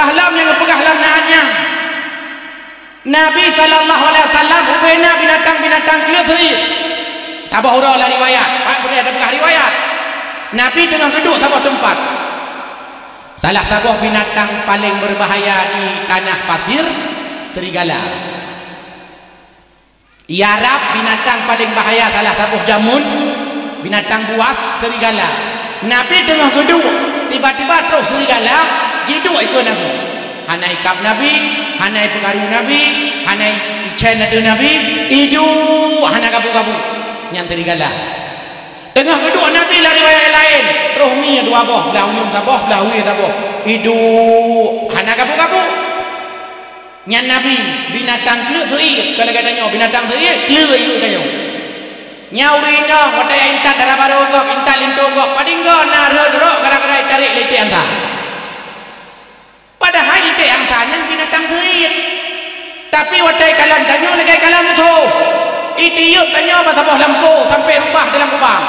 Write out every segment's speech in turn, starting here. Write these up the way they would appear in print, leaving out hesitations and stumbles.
ahlam yang pegah lam naannya Nabi sallallahu alaihi wasallam ubena binatang-binatang kelih tabah urang lah riwayat pak boleh ada pegah riwayat Nabi tengah duduk sebuah tempat salah sebuah binatang paling berbahaya di tanah pasir serigala Arab binatang paling bahaya salah sebuah jamun binatang buas serigala Nabi tengah duduk tiba-tiba terus serigala jiduk ikut Nabi hanai kap Nabi hanai pengaruh Nabi hanai icen ada Nabi idu hanai kabu-kabu yang serigala tengah duduk Nabi lah riwayat lain terus mi dua boh belah umum saboh belah hui saboh idu hanai kabu-kabu yang Nabi binatang keluk seri kalau katanya binatang seri keluk ikut katanya nyaurina watai intat darah baru gok intat lintu gok padinggo narho dorok gara-gara tarik liti angsa padahal ite angsanya binatang serit tapi watai kalan tanyo lagi kalan musuh ite yuk tanyo masaboh lampu sampai rubah dalam kubang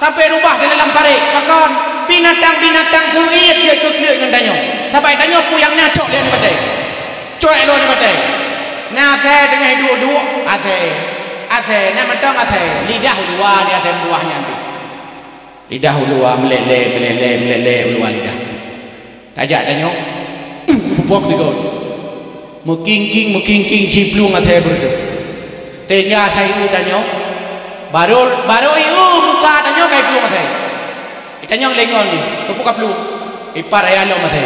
sampai rubah dalam parik bahkan binatang-binatang serit dia keklik dengan tanyo sampai tanyo puyang nyacok dia ni batai cuek lo ni batai nah saya dengan duduk Ase, nak mentang ase, lidah ulua dia ase buahnya nanti. Lidah ulua meleleh ulua lidah. Tajak tanya, bubuk tiga. Mukingking ciplung ase berdu. Tengah ase itu tanya, baru itu muka tanya kayak pelung ase. Tanya lengon ni, tepuk pelung. Ipar ayah lo ase.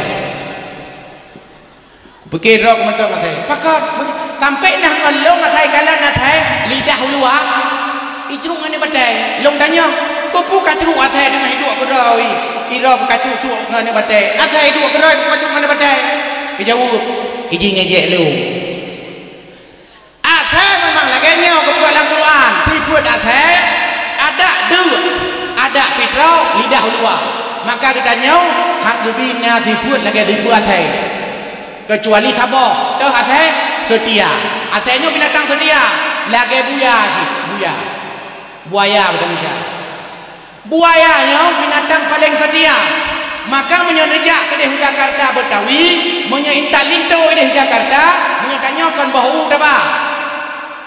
Pikir rok mentang ase. Pakat. Sampai nak ngelong atai kalan atai lidah ulua ijrung ane batai long tanya kau buka ceruk atai dengan hidup aku rawi ira buka ceruk ngane batai atai hidup aku rawi buka ceruk ngane batai dijawab iji ngejek lu atai memang laganya aku buka dalam Quran tiput atai ada dua ada fitrau lidah ulua maka ditanya hak gebina tiput lagi tiput atai kecuali sabar tahu atai setia asalnya binatang setia lagi buaya betul Malaysia buayanya binatang paling setia maka menyerejak ke di Jakarta Betawi menyintak lintu di Jakarta menyatanyakan bau apa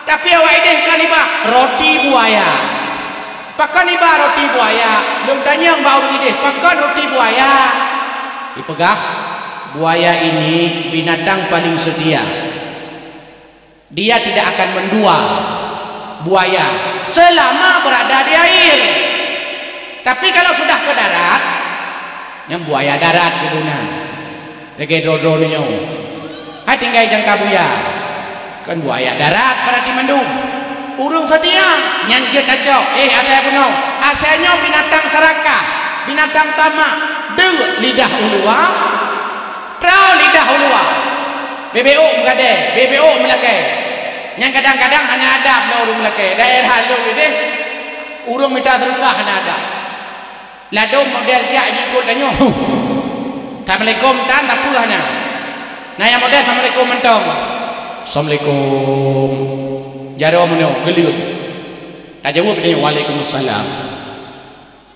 tapi awak ideh kan iba roti buaya pakai iba roti buaya lu tanya bau ideh pakai roti buaya dipegah buaya ini binatang paling setia dia tidak akan mendua buaya selama berada di air tapi kalau sudah ke darat yang buaya darat kebunan lagi drodronnya hai tinggal jangka buaya kan buaya darat berarti mendung urung setia nyanjut acok ada bunuh asalnya binatang serakah binatang tamak deng lidah ulua prau lidah ulua BBO mengade, BBO melakai. Yang kadang-kadang hanya ada bela urung melakai. Daerah lu ini urung minta sergah hanya ada. Lalu model jak ikut kanyo. Assalamualaikum tan tak pula hanya. Nah yang model assalamualaikum mentong. Assalamualaikum. Jaro menyo geliut. Tak jawab dia waalaikumsalam.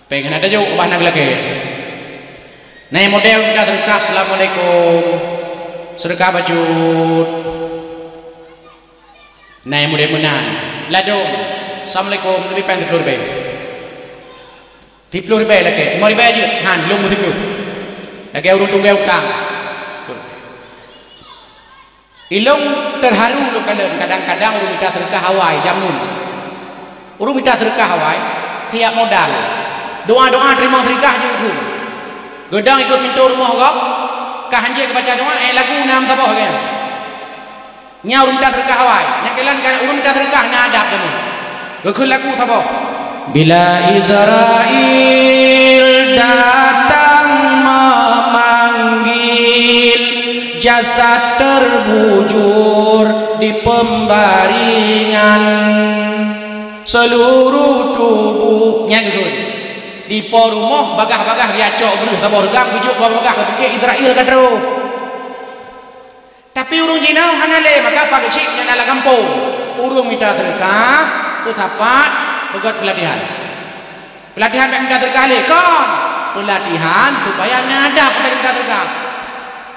Pengen ada jawab obah nak lagi. Nah yang model minta sergah assalamualaikum. Sedekah bajut naik mudah menang ladung assalamualaikum lebih pengen 10 ribu lagi 5 ribu aja han belum 10 lagi urung tunggu utang ilung terharu lu kadang-kadang urung minta sedekah Hawaii jamun urung minta sedekah Hawaii tiap modal doa-doa terima sedekah juga gedang ikut pintu rumah kau kahanjek baca doa lagu nam sabah kan nya urung minta sedekah Hawaii nya kelan kan urung minta sedekah na adab kamu gekul lagu sabah bila Israel datang memanggil jasad terbujur di pembaringan seluruh tubuhnya gitu di rumah bagah-bagah dia cok beruh sabor gang bujuk bagah ke Israel kadro tapi urung jinau hanale maka pakai cik nya dalam kampung urung minta sedekah tu sapat begot pelatihan minta sedekah le kon pelatihan supaya ngadap dari minta sedekah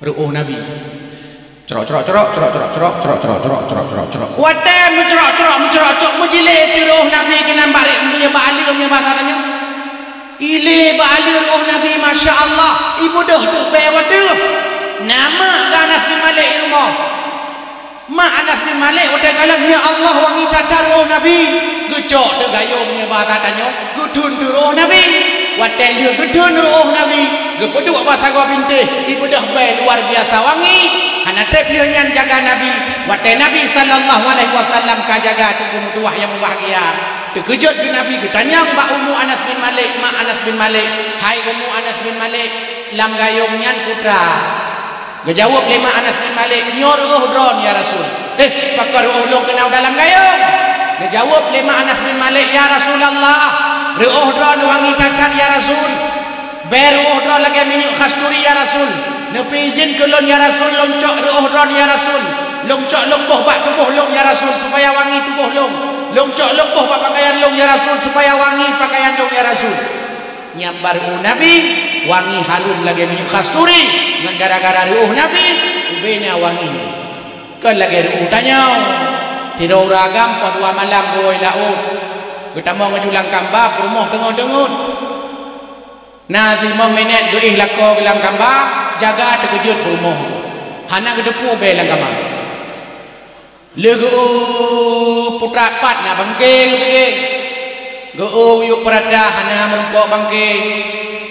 ru'uh Nabi wadah mencerok menjilid ru'uh Nabi kena balik punya ba'ali punya bahasanya ile ba'ali ru'uh Nabi Masya Allah ibu dah tu bewatuh nama Anas bin Malik rumah mak Anas bin Malik wadah kalam ya Allah wangi tatar ru'uh Nabi gecok tu gayung punya bahasanya gudun tu ru'uh Nabi wadah dia gudun ru'uh Nabi gepeduk bahasa gua bintih ibu dah baik luar biasa wangi hana tepiannya jaga Nabi wadah Nabi sallallahu alaihi wasallam ka jaga tu mutuah yang bahagia terkejut ke Nabi ketanya mbak Ummu Anas bin Malik mak Anas bin Malik hai Ummu Anas bin Malik lam gayung nyan putra gejawab lima Anas bin Malik nyor dron ya Rasul pakar ulung kena dalam gayung gejawab lima Anas bin Malik ya Rasulullah reuh dron wangi tatat ya Rasul beruh dron lagi minyak kasturi ya Rasul nepi izin kelon ya Rasul loncok reuh dron ya Rasul loncok lomboh bak tubuh long ya Rasul supaya wangi tubuh long loncok lomboh bak pakaian long ya Rasul supaya wangi pakaian long ya Rasul nyambar Nabi wangi harum lagi minyak kasturi dengan gara-gara reuh Nabi ubenya wangi kan lagi reuh tanya tidur ragam pada malam goi laut kita mau ngejulang kambah rumah tengok-tengok nasi mau menet geih lako gelang kambah jaga terkejut rumah hana kedepu belang kambah lego putra pat na bangkeng begeng go yuk perada hana merumpok bangkeng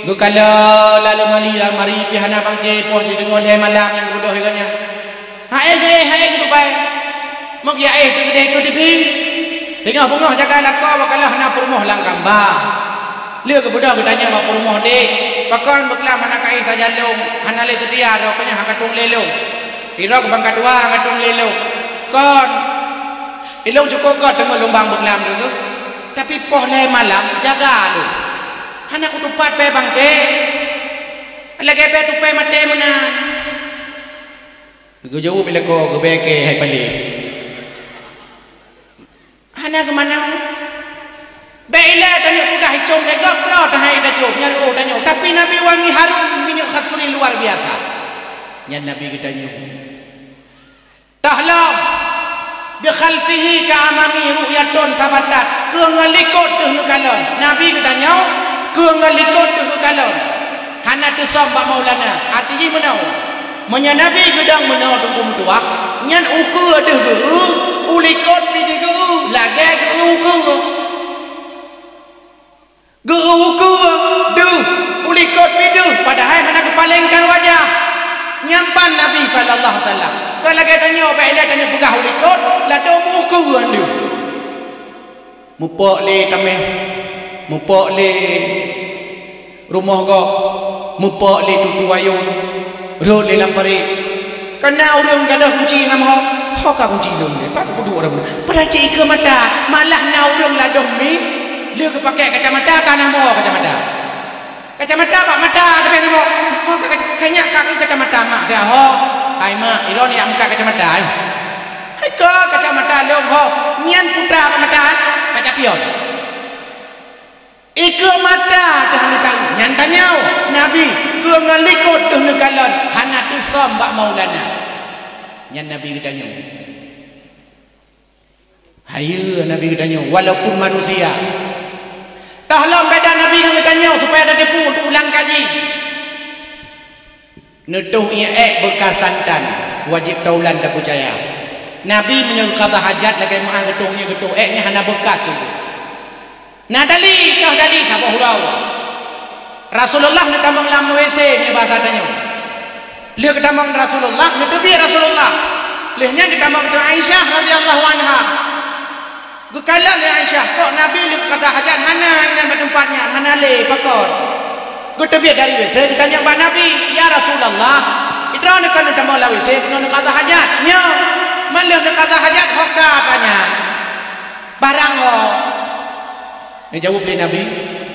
go kalau lalu mari pi hana bangkeng poh di dengon hai malam yang bodoh iganya hai gitu pai mau ya tu gede ko di ping tengok bungah jaga lako kalau hana permoh lang kambah Lia ke budak tanya apa rumah dek. Pakon beklam anak kai saja long, anak le setia roknya hakatung lelong. Ira ke bangkat dua hakatung lelong. Kon ilong cukup kau tengok lombang beklam dulu. Tapi poh le malam jaga lu. Anak kutupat pe bangke. Lagi pe tu pe mate mana. Gue jauh bila kau gebeke hai pali. Anak ke mana? Baiklah tanya pegah hicung dia gopro dah hai dah cuk nyaru tanya tapi Nabi wangi harum minyak kasturi luar biasa. Yang Nabi kita nyu. Tahlam bi khalfihi ka amami ru'yatun sabatat ke ngalikut tu kalon. Nabi kita nyu ke ngalikut tu kalon. Hana tu sambak Maulana. Artinya menau. Menya Nabi gedang menau tunggu mutuak nyan uku ada geu ulikot pidi geu lagi geu uku. Geuku du ulikot pidu padahal hendak kepalingkan wajah nyampan Nabi sallallahu alaihi wasallam kan lagi tanya baiklah tanya pegah ulikot la do muku andu mupok le tameh mupok le rumah go mupok le tutu ayu ro le lampari kena urang gadah kunci nama ho ka kunci dong le pak kudu orang pada cik ke mata malah na urang la dong mi dia pakai kacamata kan nama kacamata pak mata tapi nama oh kayaknya kaki kacamata mak dia ho hai mak iron yang muka kacamata hai ke kacamata leong ho nian putra pak mata kaca pion ike mata dah lu tahu nyan tanyau Nabi ke ngalikut tu negalon hana tu som bak Maulana nyan Nabi kita nyu hayu Nabi kita nyu walaupun manusia tahlam beda Nabi yang bertanya supaya ada depu untuk ulang kaji. Netuh ia bekas santan wajib taulan tak percaya. Nabi menyuruh kata hajat lagi maaf getuhnya getuh nya hana bekas tu. Nah dali kah hurau. Rasulullah ni tamang lam WC ni bahasa tanya. Dia ketamang Rasulullah, ni tebi Rasulullah. Lehnya ketamang tu Aisyah radhiyallahu anha. Gekalan ya Aisyah, kok Nabi lu kata hajat hana ingat tempatnya, hana le pakon. Gue terbiak dari WC, ditanya Mbak Nabi, ya Rasulullah, itu nak kena tamu la WC, nak kata hajat, nyo, malah nak kata hajat hoka tanya, barang ho. Ini jawab oleh Nabi,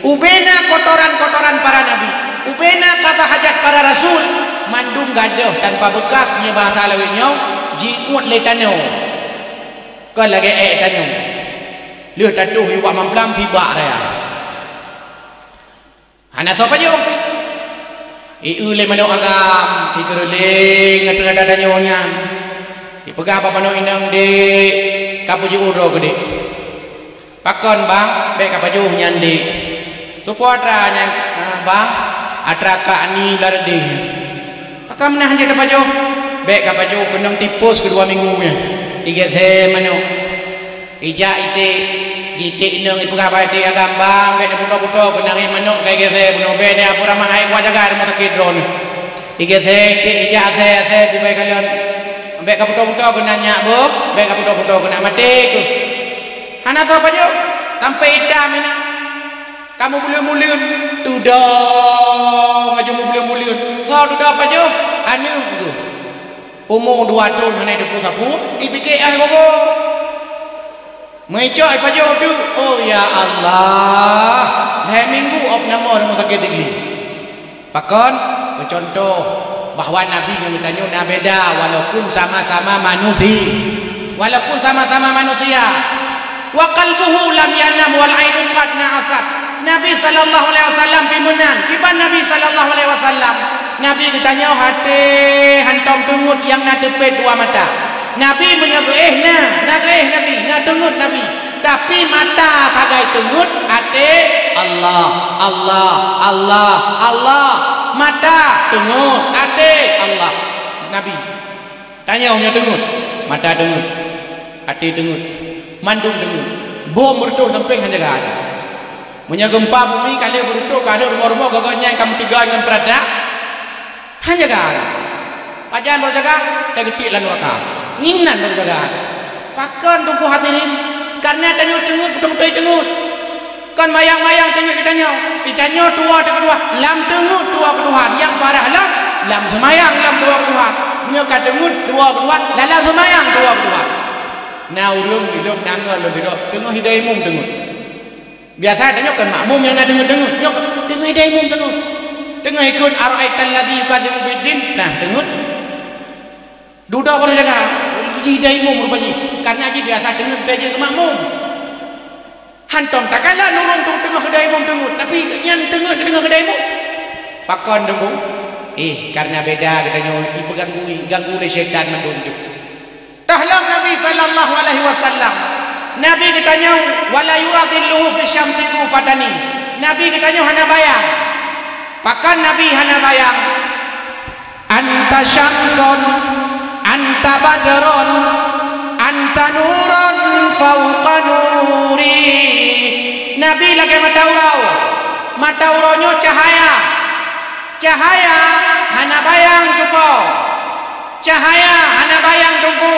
ubena kotoran para Nabi, ubena kata hajat para Rasul, mandung gaduh tanpa bekas, ni bahasa lawinyo, jiut le tanyo, kau lagi tanyo. Dia tatuh iwak mamplam tiba dia. Hana siapa je? Le manuk agam, ikeruling ngata ada nyonya. Ipegah apa manuk inang de kapu je uro gede. Pakon bang, baik kapu je nyandi. Tu puatra nyang bang, atraka ni lardi. Pakam nah hanya kapu je. Baik kapu je kenang tipus kedua minggunya. Iget se manuk. Ija ite gitik nang ipegah pai agam bang kena puto-puto kenang manuk kai gese buno be ne apura mahai kwa jaga mo takidron igese ija se di bai kalian be ka puto-puto kena nyak bu be ka puto-puto kena mati ku hana apa jo sampai hitam ini kamu boleh muliun tudong aja boleh muliun so tudong apa jo anu tu umur 2 tahun hana 21 dipikir bogo Mencok apa je tu? Oh ya Allah. Hari minggu op nama orang mutakir tinggi. Pakon contoh bahawa Nabi yang bertanya nak beda walaupun sama-sama manusia. Walaupun sama-sama manusia. Wa qalbuhu lam yanam wal ainu qad na'asat. Nabi sallallahu alaihi wasallam pimenan. Kiban Nabi sallallahu alaihi wasallam. Nabi bertanya hati hantam tungut yang nak tepet dua mata. Nabi menyebut Nabi tengut Nabi tapi mata kagai tengut ate Allah mata tengut ate Allah Nabi tanya punya tengut mata tengut ate tengut mandung tengut bom bertuh samping hanya ada punya gempa bumi kali bertuh kali rumah-rumah gagaknya kamu tiga dengan peradak hanya ada pajan berjaga dah getik lan wakar Inan berjaga. Pakon tunggu hati ini karena tengok betul-betul tengok. Kan mayang-mayang tengok ditanya tua kedua, lam tengok tua kedua, yang parah lam semayang lam tua kedua. Punya kata tengok tua kedua, lam semayang tua kedua. Nah ulung hidup nangal lo tidak, tengok hidai mum tengok. Biasa tengok kan makmum yang nak tengok, tengok hidai mum tengok. Tengok ikut ara'aital ladzi yukadzibu biddin. Nah tengok. Duda pada jaga. Hidai mum rupanya. Karena aja biasa tengok beja ke makmum. Hantom takkanlah lorong tu tengah kedai mum tengok, tapi yang tengok kedai mum pakon tengok. Karena beda katanya ibu ganggu oleh syaitan mandung tu. Tahlam Nabi sallallahu alaihi wasallam. Nabi katanya wala yuradilluhu fi syamsi fatani. Nabi katanya hana bayang. Pakan Nabi hana bayang. Anta syamsun, anta badrun, anta nurun fauqa nuri. Nabi lagi mata uronyo cahaya hana bayang cupo, cahaya hana bayang tunggu,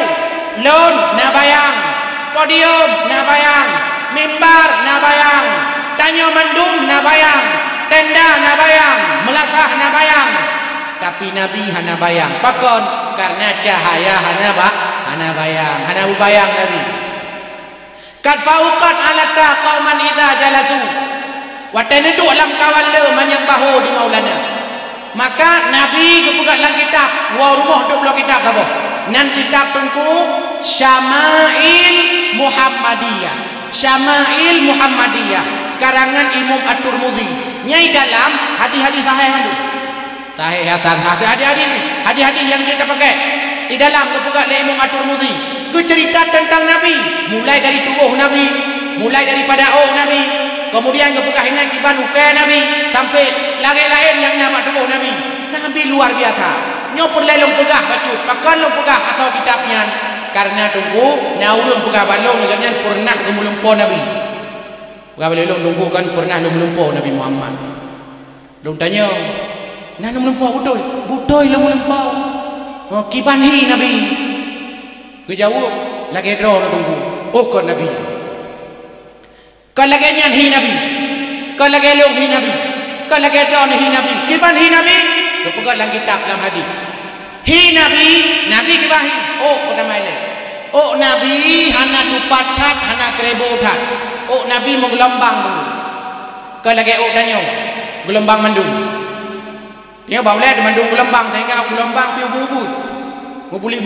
lon na bayang, podium na bayang, mimbar na bayang, tanyo mandum na bayang, tenda na bayang, melasah na bayang. Tapi Nabi hana bayang. Pakon karena cahaya hana bayang, hana bayang Nabi. Kad fauqat alata qauman idza jalasu. Watene duk dalam kawal le manyang bahu di Maulana. Maka Nabi kepugat dalam kitab, wa rumah duk belah kitab apa? Nan kitab tengku Syama'il Muhammadiyah. Syama'il Muhammadiyah karangan Imam At-Tirmidzi. Nyai dalam hadis-hadis sahih itu. Sahih hasan hadis-hadis yang kita pakai. Di dalam kepugat le Imam At-Tirmidzi. Cerita tentang Nabi, mulai dari tubuh Nabi, mulai daripada Nabi, kemudian kepukahinan kiban ukai Nabi, sampai lain-lain yang nama tubuh Nabi. Nabi luar biasa. Nyo perlelong pegah bacut, pakan lo pegah atau kitabnya. Karena tunggu, naulung pegah balong dengan pernah gemulumpo Nabi. Pegah balong tunggu kan pernah lumulumpo Nabi Muhammad. Long tanya, nah lumulumpo budoy lumulumpo. Kiban hi Nabi. Kejauh lagi draw na tunggu. Kon Nabi. Kan lagi nyan hi Nabi. Kan lagi long hi Nabi. Kan lagi draw na hi Nabi. Kiban hi Nabi? Kepegat dalam kitab dalam hadis. Hi Nabi, Nabi kibahi. Pertama ini. Nabi hana tupat hat, hana kerebo hat. Nabi mau gelombang dulu. Kan lagi tanya. Gelombang mandung. Dia bawa le mandung gelombang sehingga gelombang piu bubu. Boleh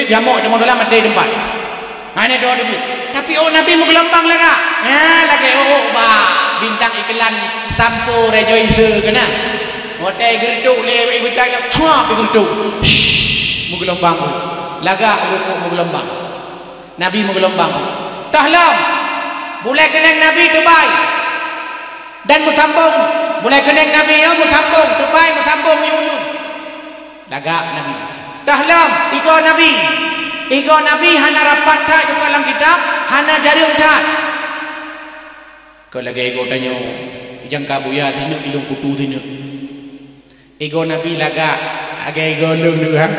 jamak dalam mati tempat. Hanya doa dulu. Tapi Nabi mau gelambang laga. Lagi bintang iklan sampo rejoice kena. Hotel gertuk le bintang cuap gertuk. Mau gelambang. Laga mau gelambang. Nabi mau gelambang. Tahlam. Boleh kenang Nabi terbaik. Dan musambung. Boleh kenang Nabi musambung terbaik musambung Laga Nabi. Tahlam tiga Nabi hana rapat tak juga dalam kitab, hana jaring tak. Kau lagi ego tanya, ijang kabuya sini ilung putu sini. Ego Nabi laga, ego lung dua.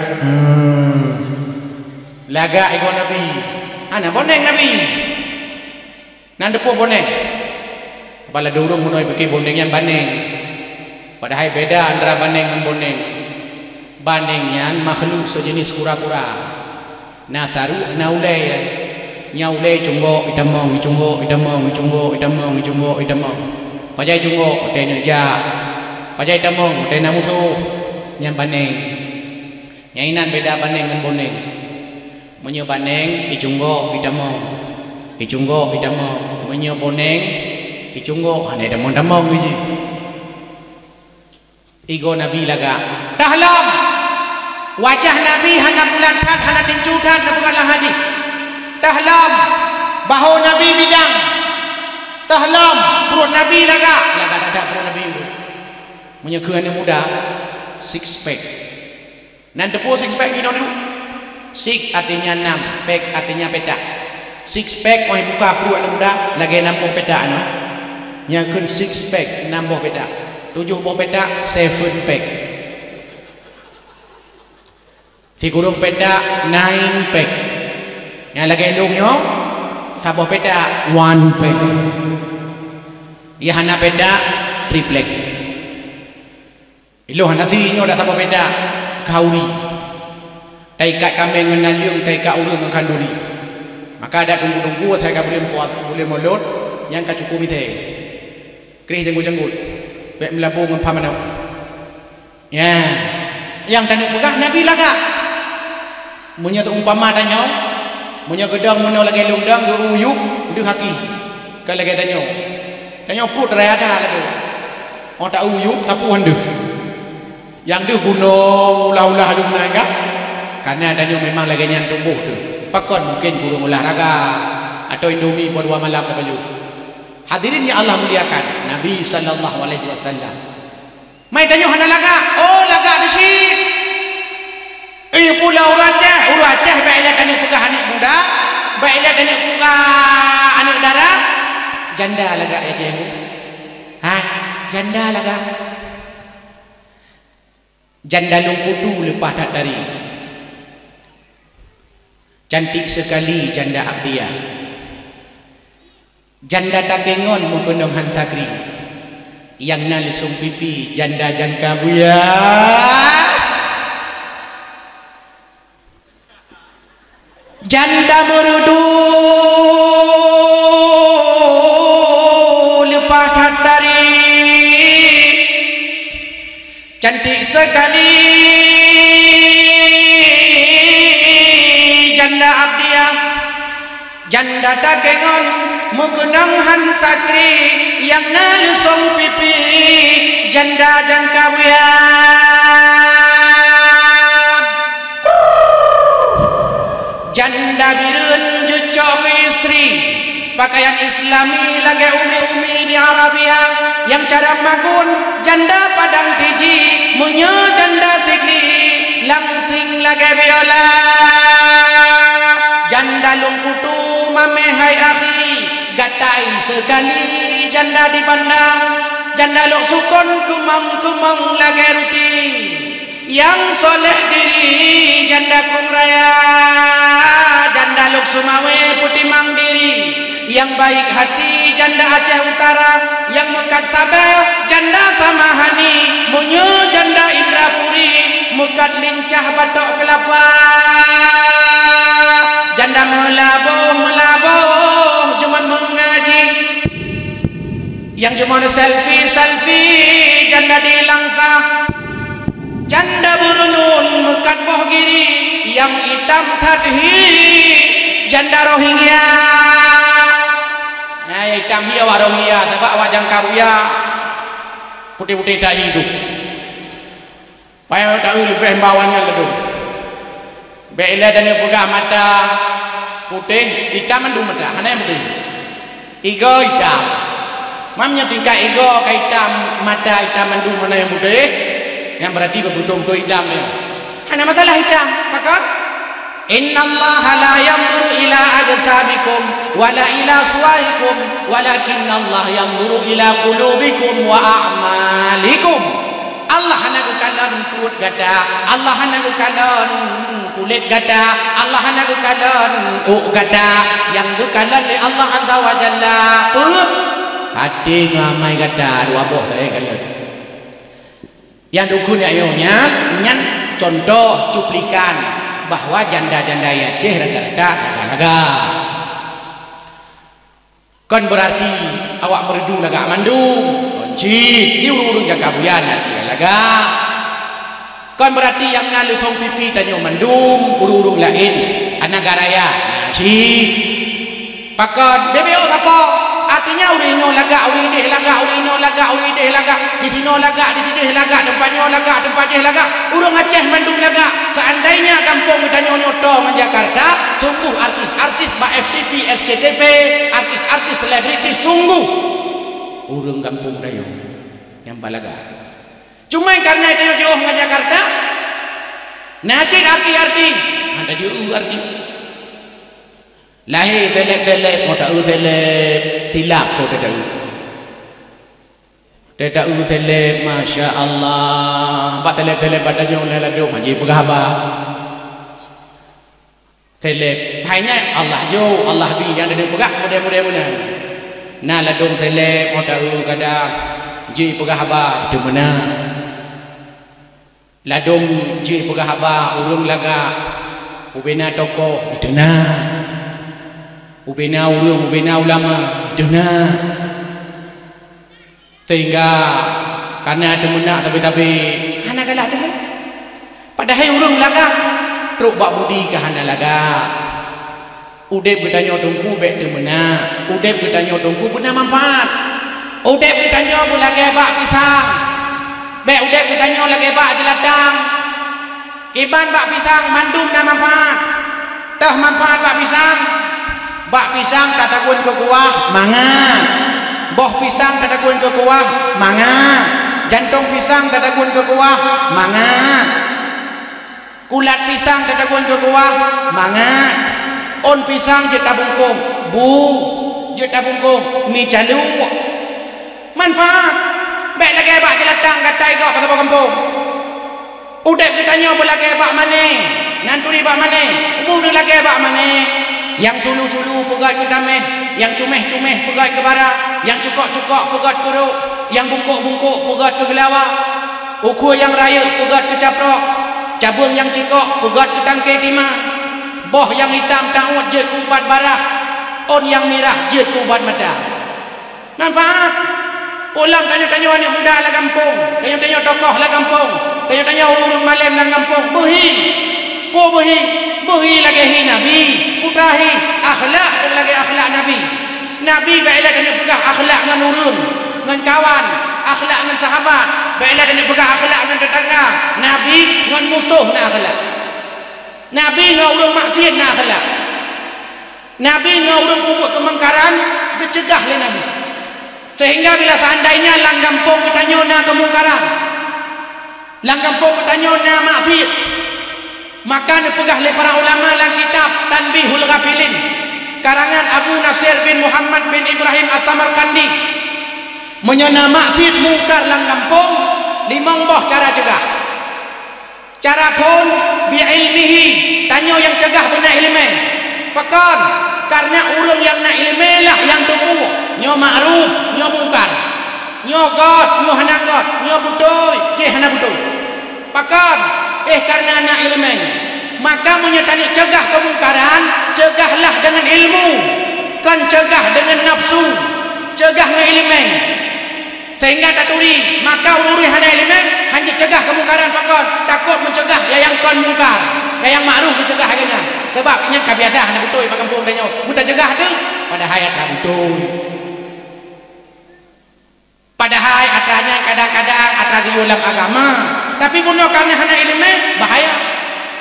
Laga ego Nabi, hana boneng Nabi. Nanda po boneng. Kepala durung munoi pakai boneng yang baneng. Padahal beda antara baneng dan boneng. Bandingnya makhluk sejenis kura-kura. Nasaru naulai nyaulai cunggo itamong. Pajai cunggo tena ja. Pajai tamong tena musuh. Yang banding. Nyainan beda banding dengan boneng. Menyo banding icunggo itamong. Menyo boneng icunggo hane damong biji. Igo Nabi laga. Tahlam. Wajah Nabi hana bulantan, hana tincutan, bukanlah hadis. Tahlam, bahu Nabi bidang. Tahlam, perut Nabi laga dada perut Nabi. Punya keran yang muda, six pack. Nanti po six pack ini dulu. Six artinya 6, pack artinya peta. Six pack mau buka perut yang muda, lagi 60 peta anu. Yang kun six pack 60 peta. 7 peta 7 pack. Si kurung peta 9 pack. Yang lagi elongnya sabuh peta 1 pack. Ya hana beda triplek. Ilo hana sinyo dah sapa beda kauri. Taikat kambing menaliung, taikat urung kanduri. Maka ada tunggu-tunggu saya boleh molot yang kacukup itu. Kerih jenggut-jenggut. Baik melabung dengan pamanau. Ya. Yang tanya pegah Nabi laga. Munya terumpama tanya. Munya gedang munya lagi lundang ge uyuk de haki. Kalau lagi tanya. Tanya put raya ada lagi. Oh tak uyuk sapu hande. Yang dia guna ulah-ulah ada guna enggak? Karena tanya memang lagi yang tumbuh tu. Pakon mungkin burung olahraga atau Indomie pada dua malam apa juga. Hadirin yang Allah muliakan, Nabi sallallahu alaihi wasallam. Mai tanya hana laga. Oh laga di sini. Pulau Aceh, Aceh baiklah tanya pegah anak muda, baiklah tanya pegah anak dara. Janda laga ya je. Ha, janda laga. Janda lungkutu lepas tak dari. Cantik sekali janda Abdiya. Janda takengon menggendong Hansakri. Yang nalisung pipi janda jangka buya. Janda merudu lepas dari. Cantik sekali janda Abdiya. Janda takengon menggendong Hansakri yang nalisung pipi janda jangka buya. Janda birun cucok istri pakaian islami lagi umi-umi di Arabia yang cara magun janda padang tiji munya janda sikli langsing lagi biola. Janda lungkutu mamehai akhi gatai sekali janda dipandang. Janda lok sukon kumang-kumang lagi ruti yang soleh diri janda kung raya. Janda lok sumawe putih mang diri yang baik hati janda Aceh Utara yang mekat sabar janda Samahani munyo janda Indrapuri mekat lincah batok kelapa. Janda melabuh cuman mengaji yang cuma selfie janda di langsa. Janda berunun mekat boh giri yang hitam tadhi janda Rohingya. Nah hitam dia wa Rohingya sebab wajang karuya putih-putih tak hidup. Payah tahu lebih bawahnya ledu. Baiklah dan pegang mata putih hitam mandu mata. Mana yang putih? Igo hitam. Mamnya tingkat igo ke hitam mata hitam mandu mana yang putih? Yang berarti betul-betul hitam dia. Hanya masalah hitam. Pakar? Inna Allah la yanzuru ila ajsabikum wala ila suwarikum walakinna Allah yanzuru ila qulubikum wa a'malikum. Allah hanya kekalan perut gada, Allah hanya kekalan kulit gada, Allah hanya kekalan gada. Yang kekalan oleh Allah Azza wa Jalla perut hati ngamai gada dua boh saya kalian. Yang dukun ayunya nyan contoh cuplikan bahwa janda-janda Aceh rata-rata laga-laga. Kan berarti awak merdu laga mandung, koncit, di urung-urung jaga buyan Aceh laga. Kan berarti yang ngalusong pipi tanyo mandung, urung-urung lain anak garaya nasi. Pakan bebeo siapa? Artinya urino laga, urideh laga, urino laga, urideh laga, di sino laga, di sini laga, tempatnya laga, tempatnya laga, urung Aceh mandung laga. Seandainya kampung kita nyoto di Jakarta, sungguh artis-artis Mbak FTV, SCTV, artis-artis selebriti sungguh urung kampung dayo yang balaga. Cuma karena itu jauh di Jakarta, nacik arti-arti, ada juga arti. Lahir velep-velep, mau tahu velep silap tu tak tahu velep, Masya Allah. Pak velep-velep badannya oleh ladung, haji pegahaba. Velep, hanya Allah jo, Allah bi yang ada pegah mudah-mudah. na ladung selek mau tahu kadang ji pegah haba itu mana ladung ji pegah haba urung laga ubena tokoh itu na ubena urung ubena ulama itu na sehingga karena ada menak tapi hana galak dulu padahal urung laga truk bak budi ke hana laga udep bertanya dongku bek de mena udep bertanya dongku benar manfaat udep bertanya bu lagi bak pisang bek udep bertanya lagi bak jeladang kiban bak pisang mandum na manfaat dah manfaat bak pisang tak takun ke kuah mangan boh pisang tak takun ke kuah mangan jantung pisang tak takun ke kuah mangan kulat pisang tak takun ke kuah mangan on pisang je tabungkung bu je tabungkung mi calu manfaat bek lagi bak jelatang katai kau kata kampung udep ditanya belagi bak mane nanturi bak mane bunuh lagi bak mane yang sulu-sulu pegat ke dameh yang cumeh-cumeh pegat ke bara yang cukok-cukok pegat ke ruk yang bungkuk-bungkuk pegat ke gelawa ukur yang raya pegat ke caprok cabung yang cikok pegat ke tangkai timah boh yang hitam ta'ud je kubat barah on yang merah je kubat mata manfaat pulang tanya-tanya anak muda lah kampung tanya-tanya tokoh lah kampung tanya-tanya urung malam lah kampung behi lagi hi Nabi putahi akhlak lagi akhlak Nabi baiklah kena pegang akhlak dengan urung dengan kawan akhlak dengan sahabat baiklah kena pegang akhlak dengan tetangga Nabi dengan musuh nak akhlak Nabi dengan urung maksiat nak akhlak Nabi dengan urung kubuk kemungkaran bercegah oleh Nabi sehingga bila seandainya lang kampung bertanya nak kemungkaran lang kampung bertanya nak maksiat maka dipegah oleh para ulama dalam kitab Tanbihul Ghafilin karangan Abu Nasir bin Muhammad bin Ibrahim As-Samarkandi menyana maksiat mungkar lang kampung limang boh cara cegah cara pun bi'ilmihi tanya yang cegah benar ilmu pekan karena urang yang nak ilmu lah yang tupu nyo ma'ruf nyo mungkar nyo god nyo hanagot nyo butoy je hana butoy pekan karena anak ilmu maka menyatanya cegah kemungkaran cegahlah dengan ilmu kan cegah dengan nafsu cegah dengan ilmu sehingga taturi maka ururi hana ilmu hanya cegah kemungkaran pakon takut mencegah yang kon mungkar yang ma'ruf mencegah agaknya sebabnya kabiadah hana betul pak kampung tanya muta cegah tu padahal tak betul padahal atanya kadang-kadang atagi ulam agama tapi bunuh karena hana ilmu bahaya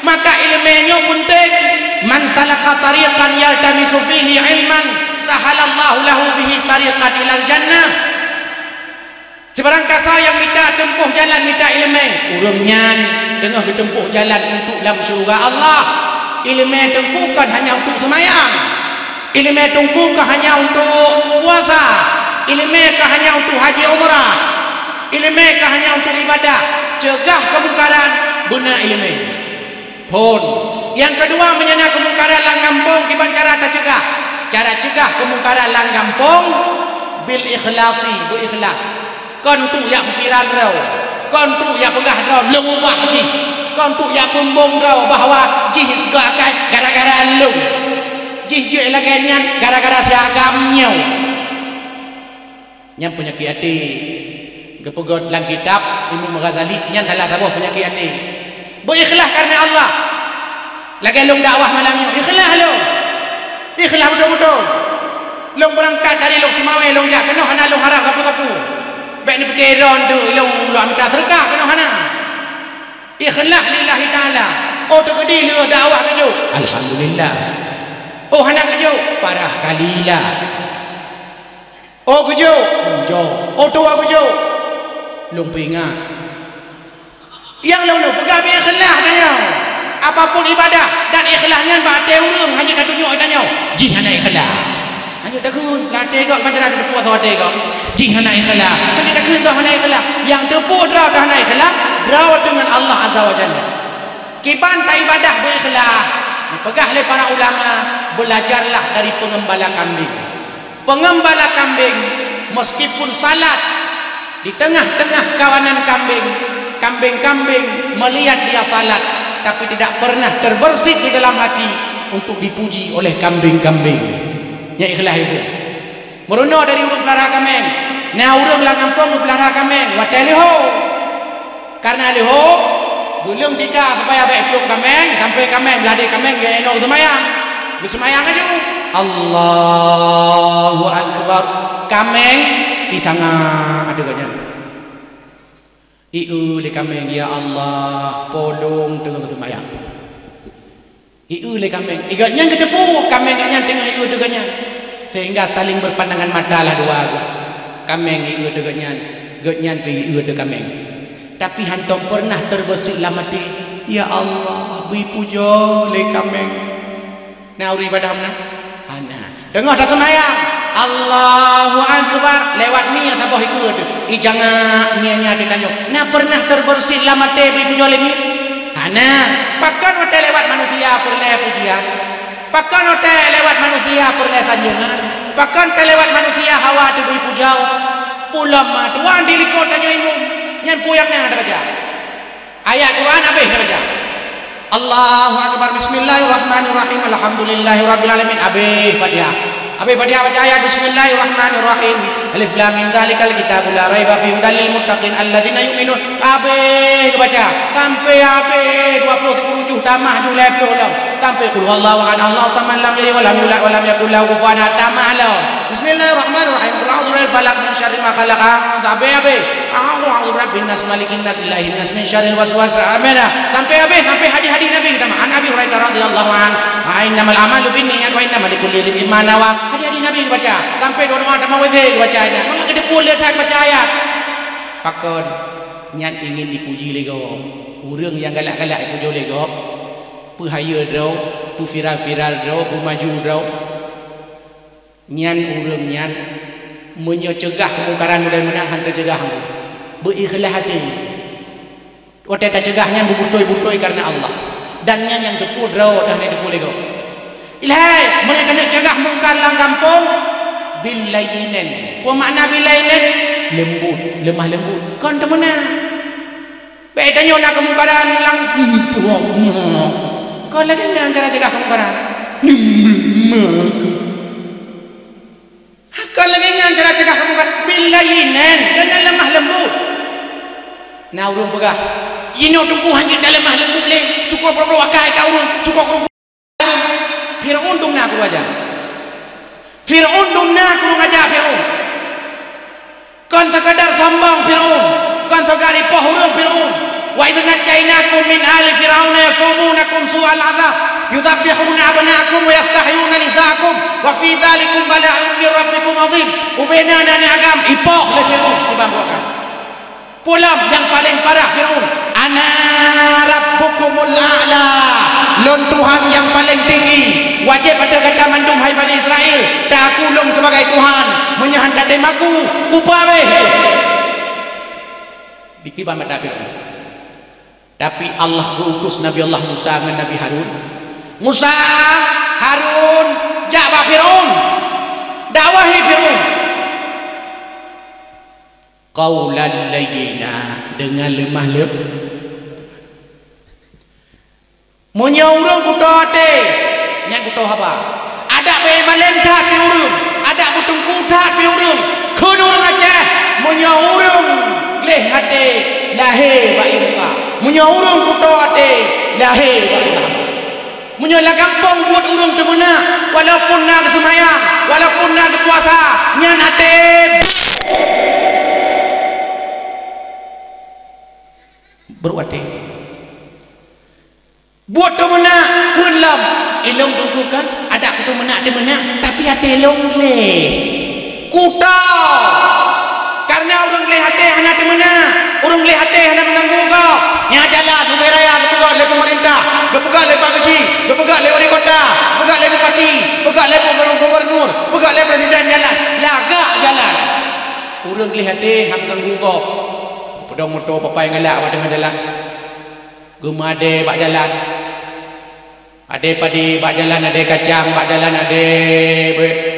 maka ilmunya penting man salaka tariqan yaltamisu fihi ilman sahalallahu lahu bihi tariqan ilal jannah sebarang kata yang minta tempuh jalan minta ilmu urungnya tengah bertempuh jalan untuk dalam syurga Allah ilmu tengkukan hanya untuk semayang ilmu tengkukan hanya untuk puasa ilmu hanya untuk haji umrah ilmu hanya untuk ibadah cegah kemungkaran guna ilmu pun yang kedua menyana kemungkaran lang kampung kiban cara tercegah cara cegah kemungkaran lang kampung bil ikhlasi bu ikhlas kon tu ya fikiran rau kon tu ya pegah rau lumubah ji kon tu ya pumbung rau bahawa jih gakai gara-gara lu jih je lagi nyan gara-gara seragamnya nyam penyakit hati kepegot dalam kitab Imam Ghazali nyan salah sabuh penyakit hati berikhlas karena Allah lagi long dakwah malamnya ikhlas lo ikhlas betul-betul long berangkat dari long Semawai long jak kena hana long harap kapu-kapu baik ni perkeron tu long minta sedekah kena hana ikhlas lillahi ta'ala oh tergedi le dakwah kejo alhamdulillah oh hana kejo parah kalilah oh kejo oh tua kejo long pingat yang lalu pegang ikhlas tanya apapun ibadah dan ikhlasnya batai urung hanya kat tunjuk tanya jih hana ikhlas hanya takun latih kau macam ada puas hati kau jih hana ikhlas hanya takun kau hana ikhlas yang tepu draw dah hana ikhlas draw dengan Allah azza wajalla kiban tak ibadah berikhlas pegang oleh para ulama belajarlah dari pengembala kambing pengembala kambing meskipun salat di tengah-tengah kawanan kambing melihat dia salat, tapi tidak pernah terbersit di dalam hati untuk dipuji oleh kambing-kambing. Ya ikhlas itu. Meruno dari urang pelihara kambing. Nah urang lah kampung pelihara kambing, watai liho. Karena liho, gulung tika supaya baik peluk kambing, sampai kambing beladi kambing dia enok semayang. Bersemayang aja. Allahu Akbar. Kambing di sana ada ganya. Iu le kambing, ya Allah, tolong tengok semayang. Iu le kambing, iganya kedepu kambing ganya tengok iu deganya. Sehingga saling berpandangan mata lah dua. Kambing iu deganya, ganya pi iu de kambing. Tapi hantom pernah terbesit dalam hati, ya Allah, bui puja le kambing. Nah uri ibadah mana? Ana. Tengok dah semayang. Allahu Akbar, lewat ni yang sabah ikut ijanga nianya ditanya, na pernah terbersit lama te bi pujole mi ana pakan ote lewat manusia perle pujian, pakan ote lewat manusia perle sanjungan, pakan te lewat manusia hawa tu bi pujau pulam ma tuan dilikot tanya ibu nyan puyang nang ada baca ayat Quran habis dah baca Allahu Akbar, bismillahirrahmanirrahim, alhamdulillahirabbil alamin, habis Fatihah. Abi Fatihah baca ayat bismillahirrahmanirrahim. Alif lam mim dzalikal kitabul la raiba fihi hudal lil muttaqin alladzina yu'minun. Abi baca sampai abi 27 tamah julai pulang sampai qul huwallahu ahad Allahu samad lam yalid wa lam yulad wa lam yakul lahu kufuwan ahad tamah alam. Bismillahirrahmanirrahim. Qul a'udzu birabbil falaq min syarri ma khalaq. Abi a'udzu birabbin nas malikin nas ilahin nas min syarril waswasil khannas. Sampai hadis Nabi kita an Abi Hurairah radhiyallahu anhu, innamal a'malu binniyat wa innamal likulli imrin ma nawa. Hadis Nabi baca sampai doa ada mau baca ayat. Maka kita pun lihat baca ayat. Pakon nyan ingin dipuji lego. Urang yang galak-galak puji lego. Pu haya draw, pu viral draw, pu maju draw. Nyan urang nyan menyegah kemungkaran mudah-mudahan hantar cegah. Berikhlas hati. Otak tak cegah nyan butoi karena Allah. Dan nyan yang tepu draw dah ni tepu lego. Ilahai mereka nak cegah mungkar lang kampung bilainen. Apa makna bilainen? Lembut, lemah lembut. Kon tu mana? Baik tanya nak kemungkaran lang itu. Kau lagi nak cara cegah kemungkaran? Kau lagi nak cara cegah kemungkaran bilainen dengan lemah lembut. Nah urung pegah. Ini tunggu hanya dalam lemah lembut le. Cukup berapa wakai kau urung? Cukup Fir'aun dum nak aja. Fir'aun dum nak aja Fir'aun. Kan sekadar sombong Fir'aun. Kan sekali pohurung Fir'aun. Wa idh najaynakum min ali fir'auna yasumunakum su'al 'adzab yudhabbihuna abna'akum wa yastahyuna nisa'akum wa fi dzalikum bala'un min rabbikum 'adzim. Ubena dan agam ipoh le Fir'aun tiba buakan. Pulam yang paling parah Fir'aun. Ana rabbukumul a'la. Lon Tuhan yang paling tinggi. Wajib pada kata mandum hai Bani Israel. Tak aku long sebagai Tuhan. Menyahan tak demaku. Kupa weh. Dikibar mata Fir'aun. Tapi Allah utus Nabi Allah Musa dengan Nabi Harun. Musa, Harun, jawab Fir'aun. Dakwahi Fir'aun. Qaulan layyina, dengan lemah lembut. Munya urang kuto te, nya kuto apa? Ada be malenta pi urang, ada butung kuda pi urang. Kun urang aja, munya urang gleh hate lahe ba ibuka. Munya urang kuto ate lahe ba ibuka. Munya la kampung buat urang temuna, walaupun nak semayang, walaupun nak puasa, nya ate berwate. Buat tu mana kelam ilong tunggu kan ada aku tu menak dia menak tapi hati long le kuta karena orang le hati hana dia menak orang le hati hana mengganggu kau nya jalan umai raya kepegang le pemerintah kepegang le pak kecil kepegang le wali kota kepegang le bupati kepegang le gubernur kepegang le presiden jalan lagak jalan orang le hati hang ganggu kau pedang motor papai ngalak pada tengah jalan gemade bak jalan ade padi bak jalan ade kacang bak jalan ade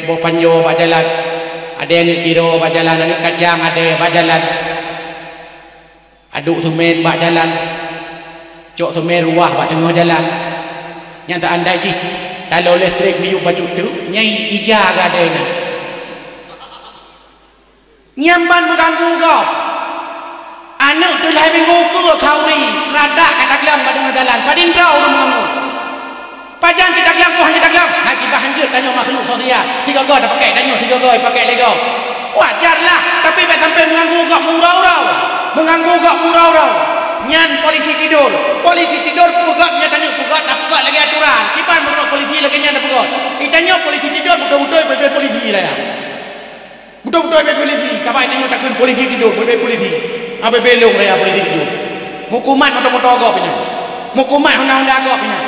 boh panjo bak jalan. Ada yang kiro bak jalan, ada kacang ada bak jalan. Aduk semen bak jalan. Cok semen ruah bak tengah jalan. Yang seandai ji kalau listrik biuk baju tu nyai ija ada ni. Nyamban mengganggu kau. Anak tu lah minggu ke kauri teradak kat taglang pada tengah jalan. Padin kau orang mengganggu. Pajan kita taglang kau hanya taglang. Hak kita hanjut tanya makhluk sosial. Tiga kau dah pakai tanya, tiga kau pakai lego. Wajarlah, tapi tak sampai mengganggu kau murau-rau. Mengganggu kau murau-rau. Nyan polisi tidur pugat tanya pugat nak pugat lagi aturan kipan menurut polisi lagi nyan pugat itanya polisi tidur betul-betul bebek polisi lah ya betul-betul bebek polisi kapai tanya takkan polisi tidur bebek polisi apa belong raya polisi tidur hukuman motor-motor agak pina hukuman undang-undang agak pina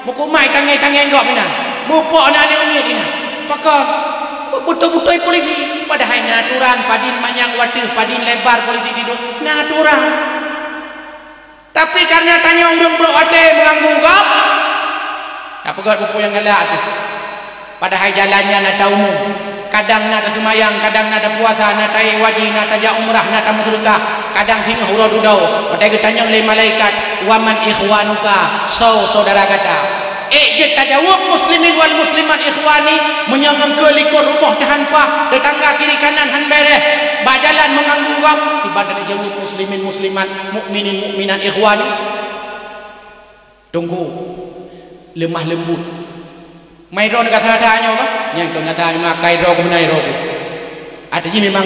hukuman tangai-tangai agak pina mupok nak ni umit pina pakar betul-betul polisi padahal aturan padin manyang wadah padin lebar polisi tidur aturan. Tapi karena tanya urang berwate mengganggu kau. Tak pegat buku yang galak tu. Padahal jalannya nak tahu umum. Kadang nak semayang, kadang nak puasa, nak tayi wajib, nak tajak umrah, nak tamu sedekah. Kadang singa hurau dudau. Padahal tanya oleh malaikat, "Waman ikhwanuka?" Saudara kata. Je tak jawab muslimin wal muslimat ikhwani menyangang ke likur rumah terhanpa tetangga kiri kanan han bereh bajalan mengganggu kau tiba dari jawab muslimin muslimat mukminin mukminat ikhwani tunggu lemah lembut mai ro nak sadanya kan yang ke ngata makai ro ke benai ro ada je memang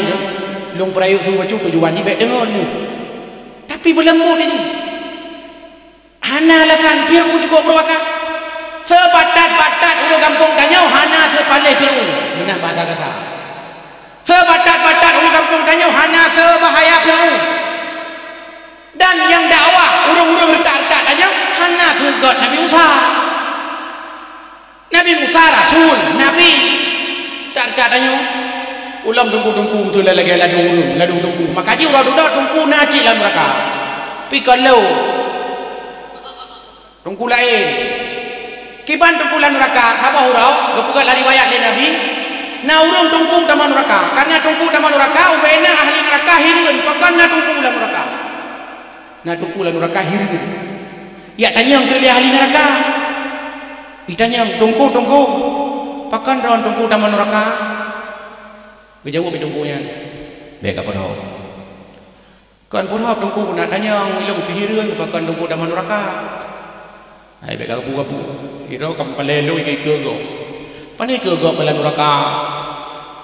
long perayu tu bacu tujuan ni baik dengar ni tapi berlembut ni hana alasan biar aku cukup berwakaf sebatat-batat urang kampung tanya hana sepalih piru benar bahasa kasar sebatat-batat urang kampung tanya hana sebahaya piru dan yang dakwah urang-urang retak-retak tanya hana segot Nabi Musa Rasul Nabi tak tanya ulam tunggu-tunggu betul lagi ladung tunggu maka ji urang duduk tunggu naci lah mereka tapi kalau tunggu lain kiban tungkulan neraka apa hurau gepugat lari riwayat le Nabi na urung tungku taman neraka karena tungku taman neraka ubena ahli neraka hireun pakan na tungkulan neraka hireun ya tanya untuk dia ahli neraka ditanya tungku pakan ron tungku taman neraka berjawab tungkunya baik apa dah kan pun hab tungku nak tanya ilung hireun pakan tungku taman neraka ai baik gapu iro kam palelo iki kego pane kego palan neraka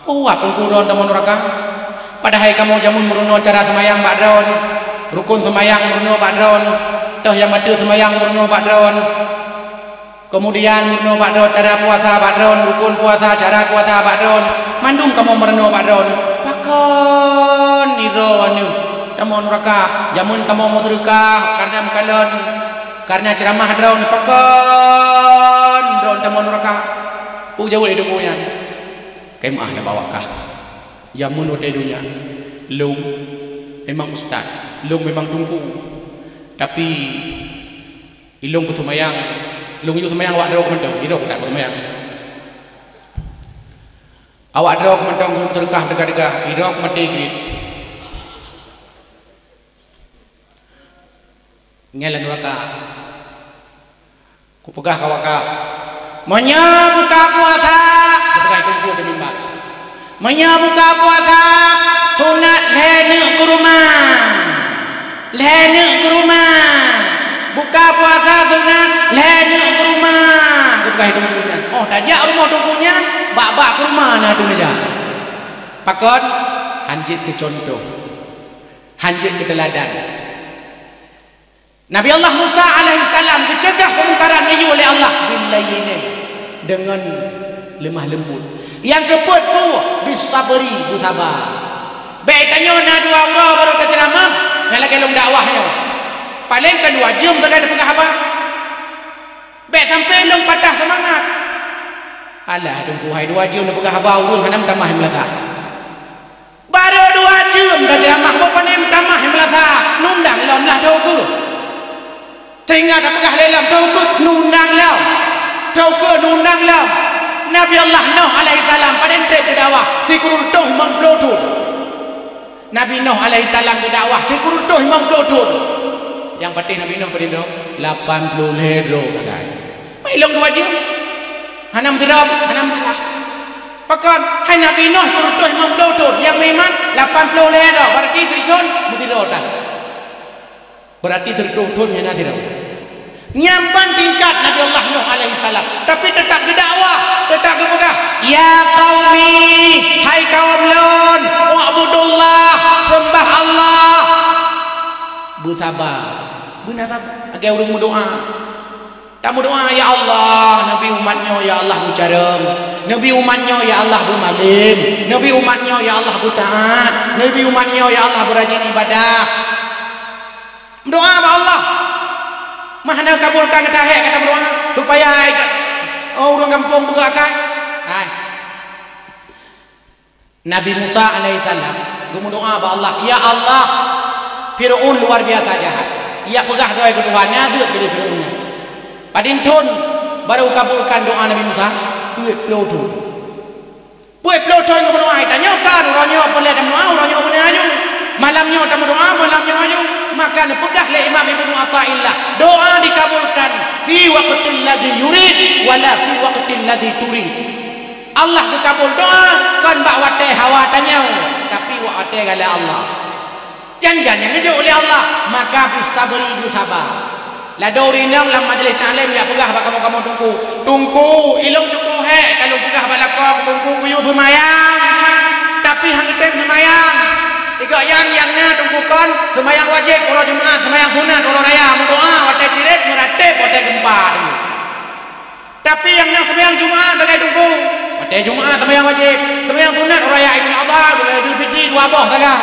puat ukuran taman neraka padahal kamu jamun meruno cara semayang bakdron rukun semayang meruno bakdron toh yang mati semayang meruno bakdron kemudian meruno bakdron cara puasa bakdron rukun puasa cara puasa bakdron mandung kamu meruno bakdron pakon iro anu taman neraka jamun kamu mau sedekah karena makalan karena ceramah drone pakon drone taman neraka jauh dari dunia kemah nak bawakah jamun hotel dunia lung memang ustaz lung memang tunggu tapi ilung ku tumayang lung itu tumayang awak drone mentong itu tak tumayang awak drone mentong terkah dekat-dekat itu mati grid nyalan neraka ku pegah kawakah menyebuka puasa ketika tunggu di mimbar menyebuka puasa sunat lenek ke rumah buka puasa sunat lenek ke rumah ketika tunggunya oh tajak rumah tunggunya bak-bak ke rumah nah tu aja pakon hanjit ke contoh hanjit ke teladan Nabi Allah Musa alaihissalam dicegah kemungkaran ini oleh Allah billainin dengan lemah lembut yang keput tu bisabri bersabar baik tanya na dua orang baru terceramah yang lagi dalam dakwahnya paling kan wajib terkait dengan apa baik sampai long patah semangat alah tunggu hai dua jam nak pegang apa urung hanam tamah melasa baru 2 jam dah ceramah apa ni tamah melasa nundang lawan lah tau ke tinggal dah pegah lelam tau ke nundang lau Nabi Allah Nuh alaihi salam pada trip berdakwah sikurul tuh mengplodun. Nabi Nuh alaihi salam berdakwah sikurul tuh mengplodun. Yang penting Nabi Nuh pada 80 hero kagai. Mai long dua je. Hanam serap, hanam salah. Pakan hai Nabi Nuh kurut tuh mengplodun yang memang 80 hero berarti sirikon mesti rotan. Berarti sirikon nya nanti dah. Nyampan tingkat Nabi Allah Nuh alaihi salam tapi tetap berdakwah, tetap berpegang ya qaumi, hai kaum lon wa'budullah, sembah Allah, bersabar benar sabar agak urung berdoa tak berdoa ya Allah Nabi umatnya ya Allah bercareng, Nabi umatnya ya Allah bermalim, Nabi umatnya ya Allah bertaat, Nabi umatnya ya Allah berajin ibadah, berdoa sama Allah mana kabulkan kata hek kata berdoa supaya orang kampung bergerakkan. Nabi Musa alaihissalam berdoa kepada Allah, ya Allah Fir'aun luar biasa jahat, ia pegah doa kedua nazir dari Fir'aunnya padin tun baru kabulkan doa Nabi Musa duit pelotun buat pelotun yang berdoa tanya kan orangnya boleh dan doa orangnya boleh ayu malamnya tak berdoa malamnya ayu maka pegah le Imam Ibnu Athaillah doa dikabulkan fi waqtil ladzi yurid wala fi waqtil ladzi turid. Allah dikabul doa kan bak wate hawa tanya tapi wate gala Allah janjan yang ngejuk oleh Allah maka bisabri sabar la dori nang lam majlis ta'lim ya pegah bak kamu tunggu ilung cukup he kalau pegah bak lakon tunggu kuyu semayang tapi hang tem semayang tiga yang tunggukan semayang wajib orang Jumaat semayang sunat orang raya mendoa wate cirit meratib wate gempa dulu. Tapi yang nak semayang Jumaat tak tunggu wate Jumaat semayang wajib semayang sunat orang raya Idul Adha Idul Fitri dua boh tak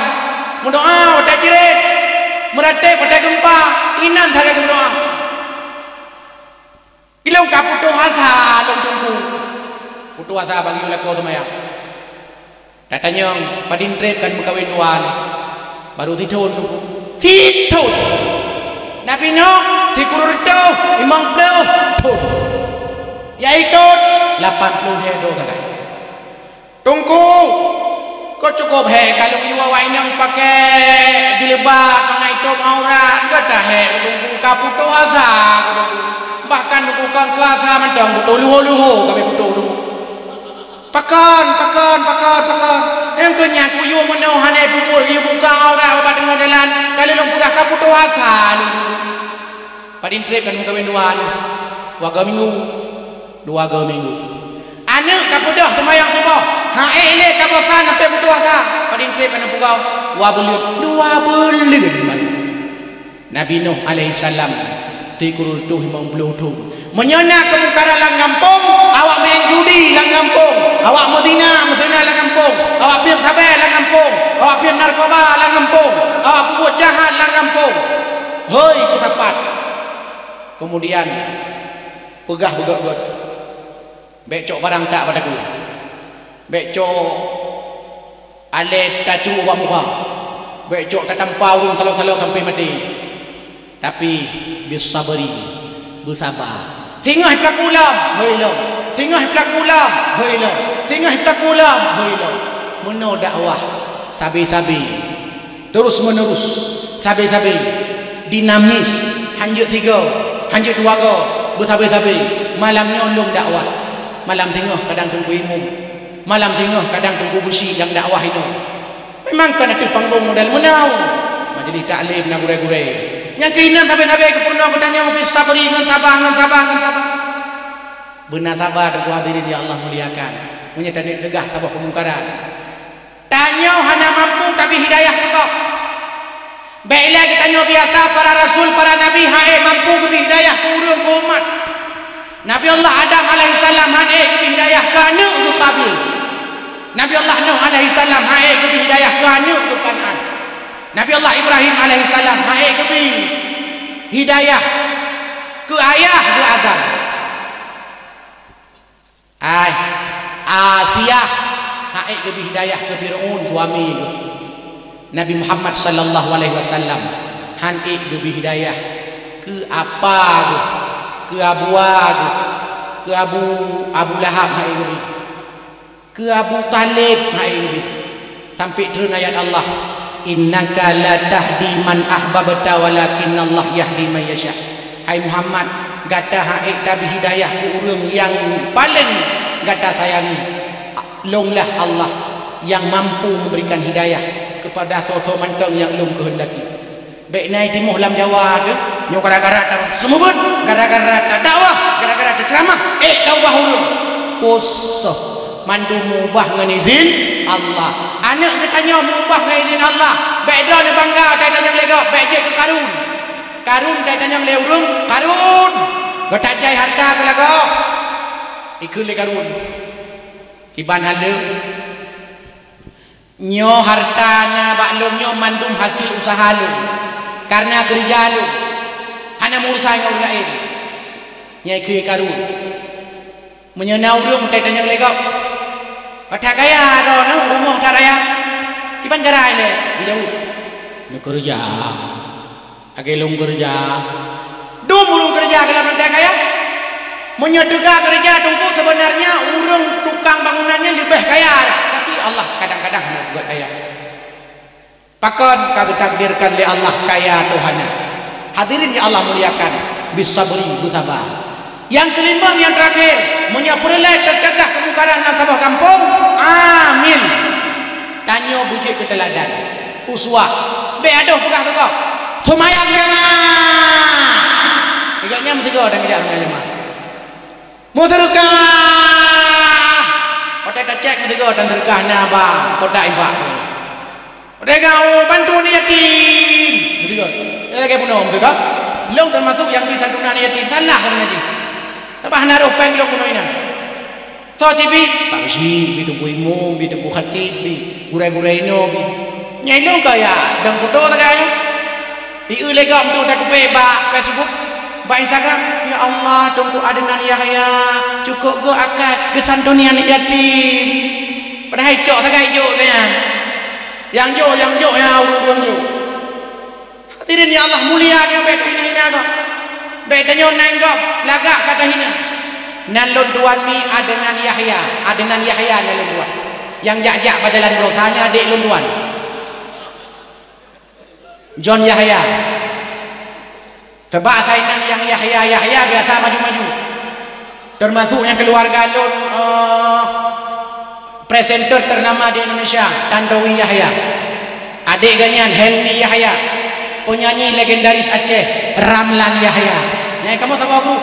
mendoa wate cirit meratib wate gempa inan tak mendoa kilo ka putus asa long tunggu putus asa bagi oleh kau semayang katanya padin trip kan berkahwin dua ni baru tidun Nabi Nuh dikurur tu 50 tu ya ikut 80 hedo sagai tunggu kau cukup he kalau iwa wainang pakai jilbab mengaitup aurat kata he tunggu kaputu asa bahkan bukan keasa mentang betul luho kami betul dulu pakan yang kenyaku yu menoh hanai pupul yu buka aurat apa tengah jalan kalau long pegah kaputu asa padin trip kan muka winduan waga minggu anak kapudah semayang subuh hae le kabosan sampai putus asa padin trip kan pugau 2 bulan Nabi Nuh alaihi salam zikrul tuh 50 tu menyenak kemungkaran lang kampung awak main judi lang kampung awak medina lang kampung awak pian sabar lang kampung awak pian narkoba lang kampung awak buat jahat lang kampung hoi kusapat kemudian pegah begot becok barang tak padaku becok alet tacu ubah muka becok tak tampau urung kalau sampai mati tapi bisabari bersabar tingah pelakulam hoilo tingah pelakulam hoilo tingah pelakulam hoilo meno dakwah sabi-sabi terus menerus sabi-sabi dinamis hanjut 3 hanjut 2 go bersabi-sabi malamnya ulung dakwah malam tengah kadang tunggu imam malam tengah kadang tunggu busi yang dakwah itu memang kena tu panggung modal menau majlis taklim nak gure-gure yang keinginan sampai-sampai kepurna bertanya mau sabari dengan sabar benar sabar dan hadirin ya Allah muliakan menyetani degah sabah kemungkaran tanya hana mampu tapi hidayah tetap baiklah kita tanya biasa para rasul para nabi hae mampu ke hidayah ke urang ke umat Nabi Allah Adam alaihissalam hae ke hidayah ke anak ke Qabil Nabi Allah Nuh alaihissalam hae ke hidayah ke anak ke Kanan Nabi Allah Ibrahim alaihissalam hae ke hidayah ke ayah ke Azar Asiyah hae ke hidayah ke Fir'aun suami itu Nabi Muhammad sallallahu alaihi wasallam hae ke hidayah ke apa ke Abuwa ke Abu Lahab hai ubi, ke Abu Talib hai ubi, sampai turun ayat Allah, innaka la tahdi man ahbabta walakinnallah yahdi man yasha. Hai Muhammad, gata haik tabi hidayah ke urang yang paling gata sayangi. Longlah Allah yang mampu memberikan hidayah kepada sosok mantang yang belum kehendaki. Baik naik timuh lam Jawa tu, nyo gara-gara semubut, gara-gara dakwah, gara-gara ceramah, dakwah ulun. Posoh mandu mubah dengan izin Allah. Anak katanya mubah dengan izin Allah. Baik dah ni bangga, tak tanya lega, baik je ke Karun. Karun tak tanya le urung, Karun. Gata jai harta ke laga. Ikut le Karun. Kiban halem. Nyo hartana baklum nyo mandum hasil usaha lu. Karena kerja lu. Hana urusan orang lain. Nyai ke Karun. Menyenau urung tak tanya lega. Kata kaya dah no rumah tak raya. Kiban cara ini? Jauh. Nak kerja. Agak long kerja. Dum urung kerja kalau nanti kaya. Menyeduga kerja tunggu sebenarnya urung tukang bangunannya lebih kaya. Tapi Allah kadang-kadang hendak buat kaya. Pakon kau takdirkan oleh Allah kaya Tuhannya. Hadirin yang Allah muliakan. Bisabri bersabar. Yang kelima yang terakhir, menyaperlah tercegah kemungkaran dan sabah kampung. Amin. Tanya bujik ke teladan. Uswah. Be aduh pegah-pegah. Semayang jemaah. Igaknya mesti kau dan tidak jemaah. Muterkah. Kota tak cek mesti kau dan terkah naba. Kota ibak. Kota kau bantu ni yatim. Mesti kau. Dia lagi punya mesti kau. Long termasuk yang bisa tunang yatim. Salah kan ngaji. Tabah naruh peng long punya ina. So cipi. Pangsi. Bidu buimu. Bidu buhatid. Gurai-gurai no. Nyai long kaya. Dan foto tak kaya. Iu legam tu tak bebak Facebook. Ba Instagram, ya Allah tunggu adenan Yahya cukup go akal gesantunian yatim. Padahal cok sagai cok kaya. Yang jo ya urung jo. Hadirin ya Allah mulia dia baik hina kau. Baik tanyo nanggap lagak kata hina. Nalun duan mi adenan Yahya nalun duan. Yang jak-jak bajalan berosanya adik lun duan. John Yahya. Sebab sainan yang Yahya biasa maju-maju. Termasuk yang keluarga lun presenter ternama di Indonesia, Tantowi Yahya. Adik ganyan Helmi Yahya. Penyanyi legendaris Aceh, Ramlan Yahya. Nyai kamu tahu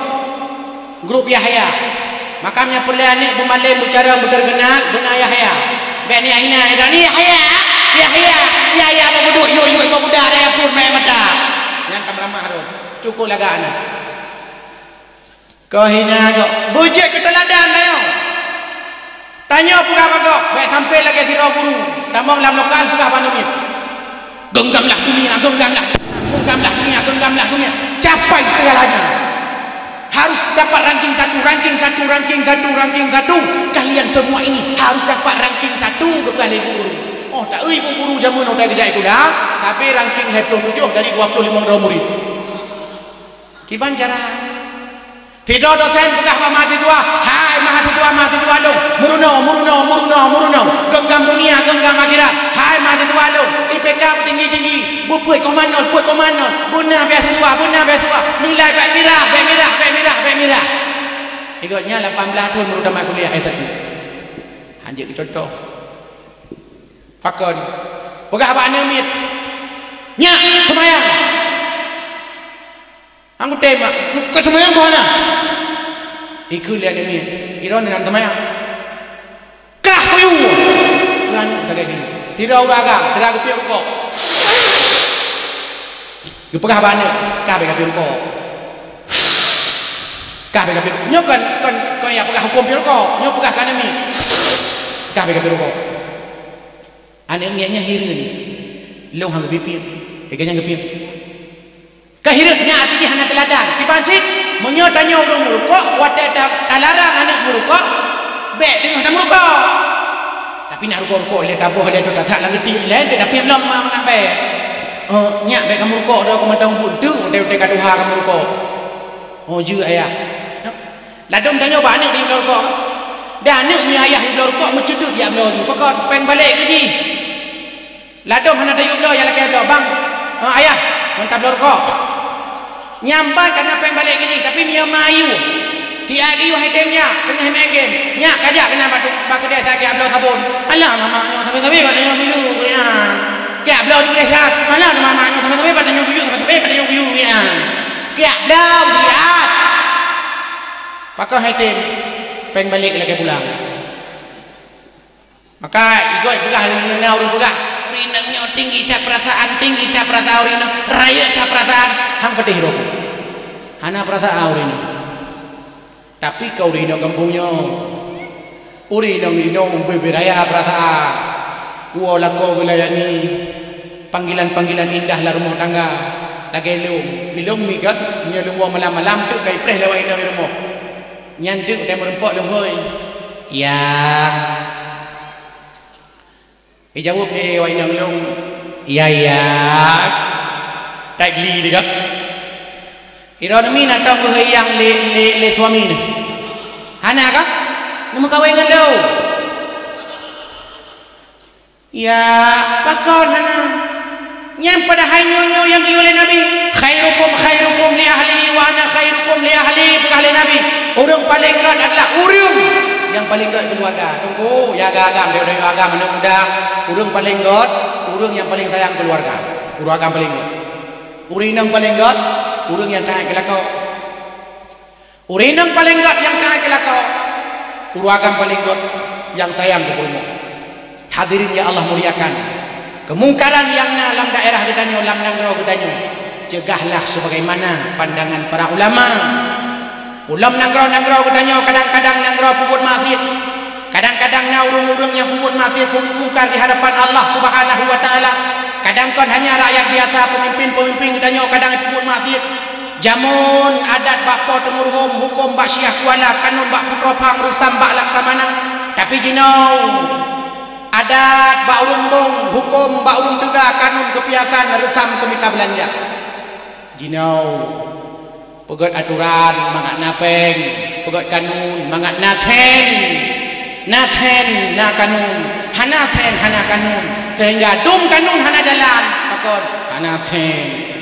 grup Yahya. Makamnya perlu anik bumalim bicara berkenal guna Yahya. Bani aina dan Yahya bagudu yo baguda ada pur mai mata. Yang kamramah ro. Cukup laga anak. Kau hina kau. Bujik ke teladan tayo. Tanya pugah bagok. Baik sampai lagi sirau guru. Tamang lam lokal pugah pandemi. Genggamlah dunia. Capai segalanya. Harus dapat ranking satu. Kalian semua ini harus dapat ranking 1 kepada guru. Oh tak ibu guru jamun udah kerja itu dah. Tapi ranking 27 dari 25 orang murid. Kiban cara Tidak dosen pegah pak mahasiswa. Hai mahasiswa dong. Muruno. Genggam dunia, genggam akhirat. Hai mahasiswa dong. IPK tinggi. Puik komanon. Buna beasiswa. Nilai baik mirah. Ikutnya 18 tahun baru tamat kuliah S1. Anjir contoh. Pakon. Pegah pak nemit. Nyak, semayang. Aku tembak, kau semayang kau mana? Ikut lihat ini, kira ni nanti semayang. Kah kayu? Kan tak lagi. Tidak uraga, tidak kepiau kau. Kau pegah banyak, kah kepiau kau. Kah kepiau. Nyo kan yang pegah hukum piau kau. Nyo pegah kan ini. Kah kepiau kau. Anehnya hiru ni. Long hang kepiau, eganya kepiau. Kahirnya hati hana teladan. Kipancit menyo tanya urung murukok, wate talarang anak murukok, bek tengah dah murukok. Tapi nak rukok-rukok le tabuh le dak sak langeti le tapi belum mengapai. Nyak bek kamu rukok dah aku matang buntu, te kaduha kamu rukok. Oh je ayah. Ladum tanya ba anak di belorkok. Dan anak mi ayah di belorkok mencedut dia belor tu. Pakon peng balik ke Ladum hana tayuk belor yang laki belor. Bang, ayah, mentap belorkok. Nyampai karena peng balik ke tapi dia mayu. Dia ayu haitemnya tengah main game. Nyak kajak kena batu dia sakit belor sabun. Alah mamanya sampai-sampai patanya biu ya. Kek belor tu dia kat. Alah mamanya sampai-sampai patanya biu sampai-sampai patanya biu ya. Kek belor dia. Maka haitim peng balik lagi pulang. Maka ikut pegah dengan orang pegah. Urinangnya tinggi tak perasaan urinang. Raya tak perasaan. Hang pedih roh. Hana perasaan urinang. Tapi kau urinang kampungnya. Urinang beraya perasaan. Wala kau gelayani. Panggilan-panggilan indah lah rumah tangga. Lagi ilung mikat. Nyelung malam-malam tu kai preh lewat indah rumah. Nyantuk dan merempok dong hoi. Ya. Jawab ni wai nang long. Ya. Tak geli dekat. Ira mi nak tong ke yang le suami ni. Hana kah? Nama kawin dengan do. Ya, pakon hana. Yang pada haynyo yang dioleh Nabi, khairukum li ahli wa ana khairukum li ahli, ahli Nabi. Orang paling kuat adalah orang yang paling kuat keluarga. Tunggu, ya agam dari agam anak muda. Orang paling kuat, orang yang paling sayang keluarga. Keluarga paling kuat. Urinang paling kuat, orang yang taat kelakau. Urinang paling kuat yang taat kelakau. Keluarga paling kuat yang sayang keluarga. Hadirin ya Allah muliakan. Kemungkaran yang dalam daerah gedanyo, dalam negara gedanyo, cegahlah sebagaimana pandangan para ulama. Ulam negara gedanyo kadang-kadang negara puput maksiat, kadang-kadang urung-urung yang puput maksiat, puput mungkar di hadapan Allah Subhanahu wa taala. Kadang-kadang hanya rakyat biasa, pemimpin gedanyo kadang puput maksiat. Jamun adat bapa temurhum hukum bak Syiah Kuala, kanun bak putra pang rusam bak laksamana. Tapi jinau adat bak ulung hukum bak ulung tegak kanun kebiasaan resam kemita belanja. Jinau pegot aturan mangat napeng, pegot kanun mangat naten na kanun, hana ten hana kanun, sehingga dum kanun hana jalan, pakon hana ten.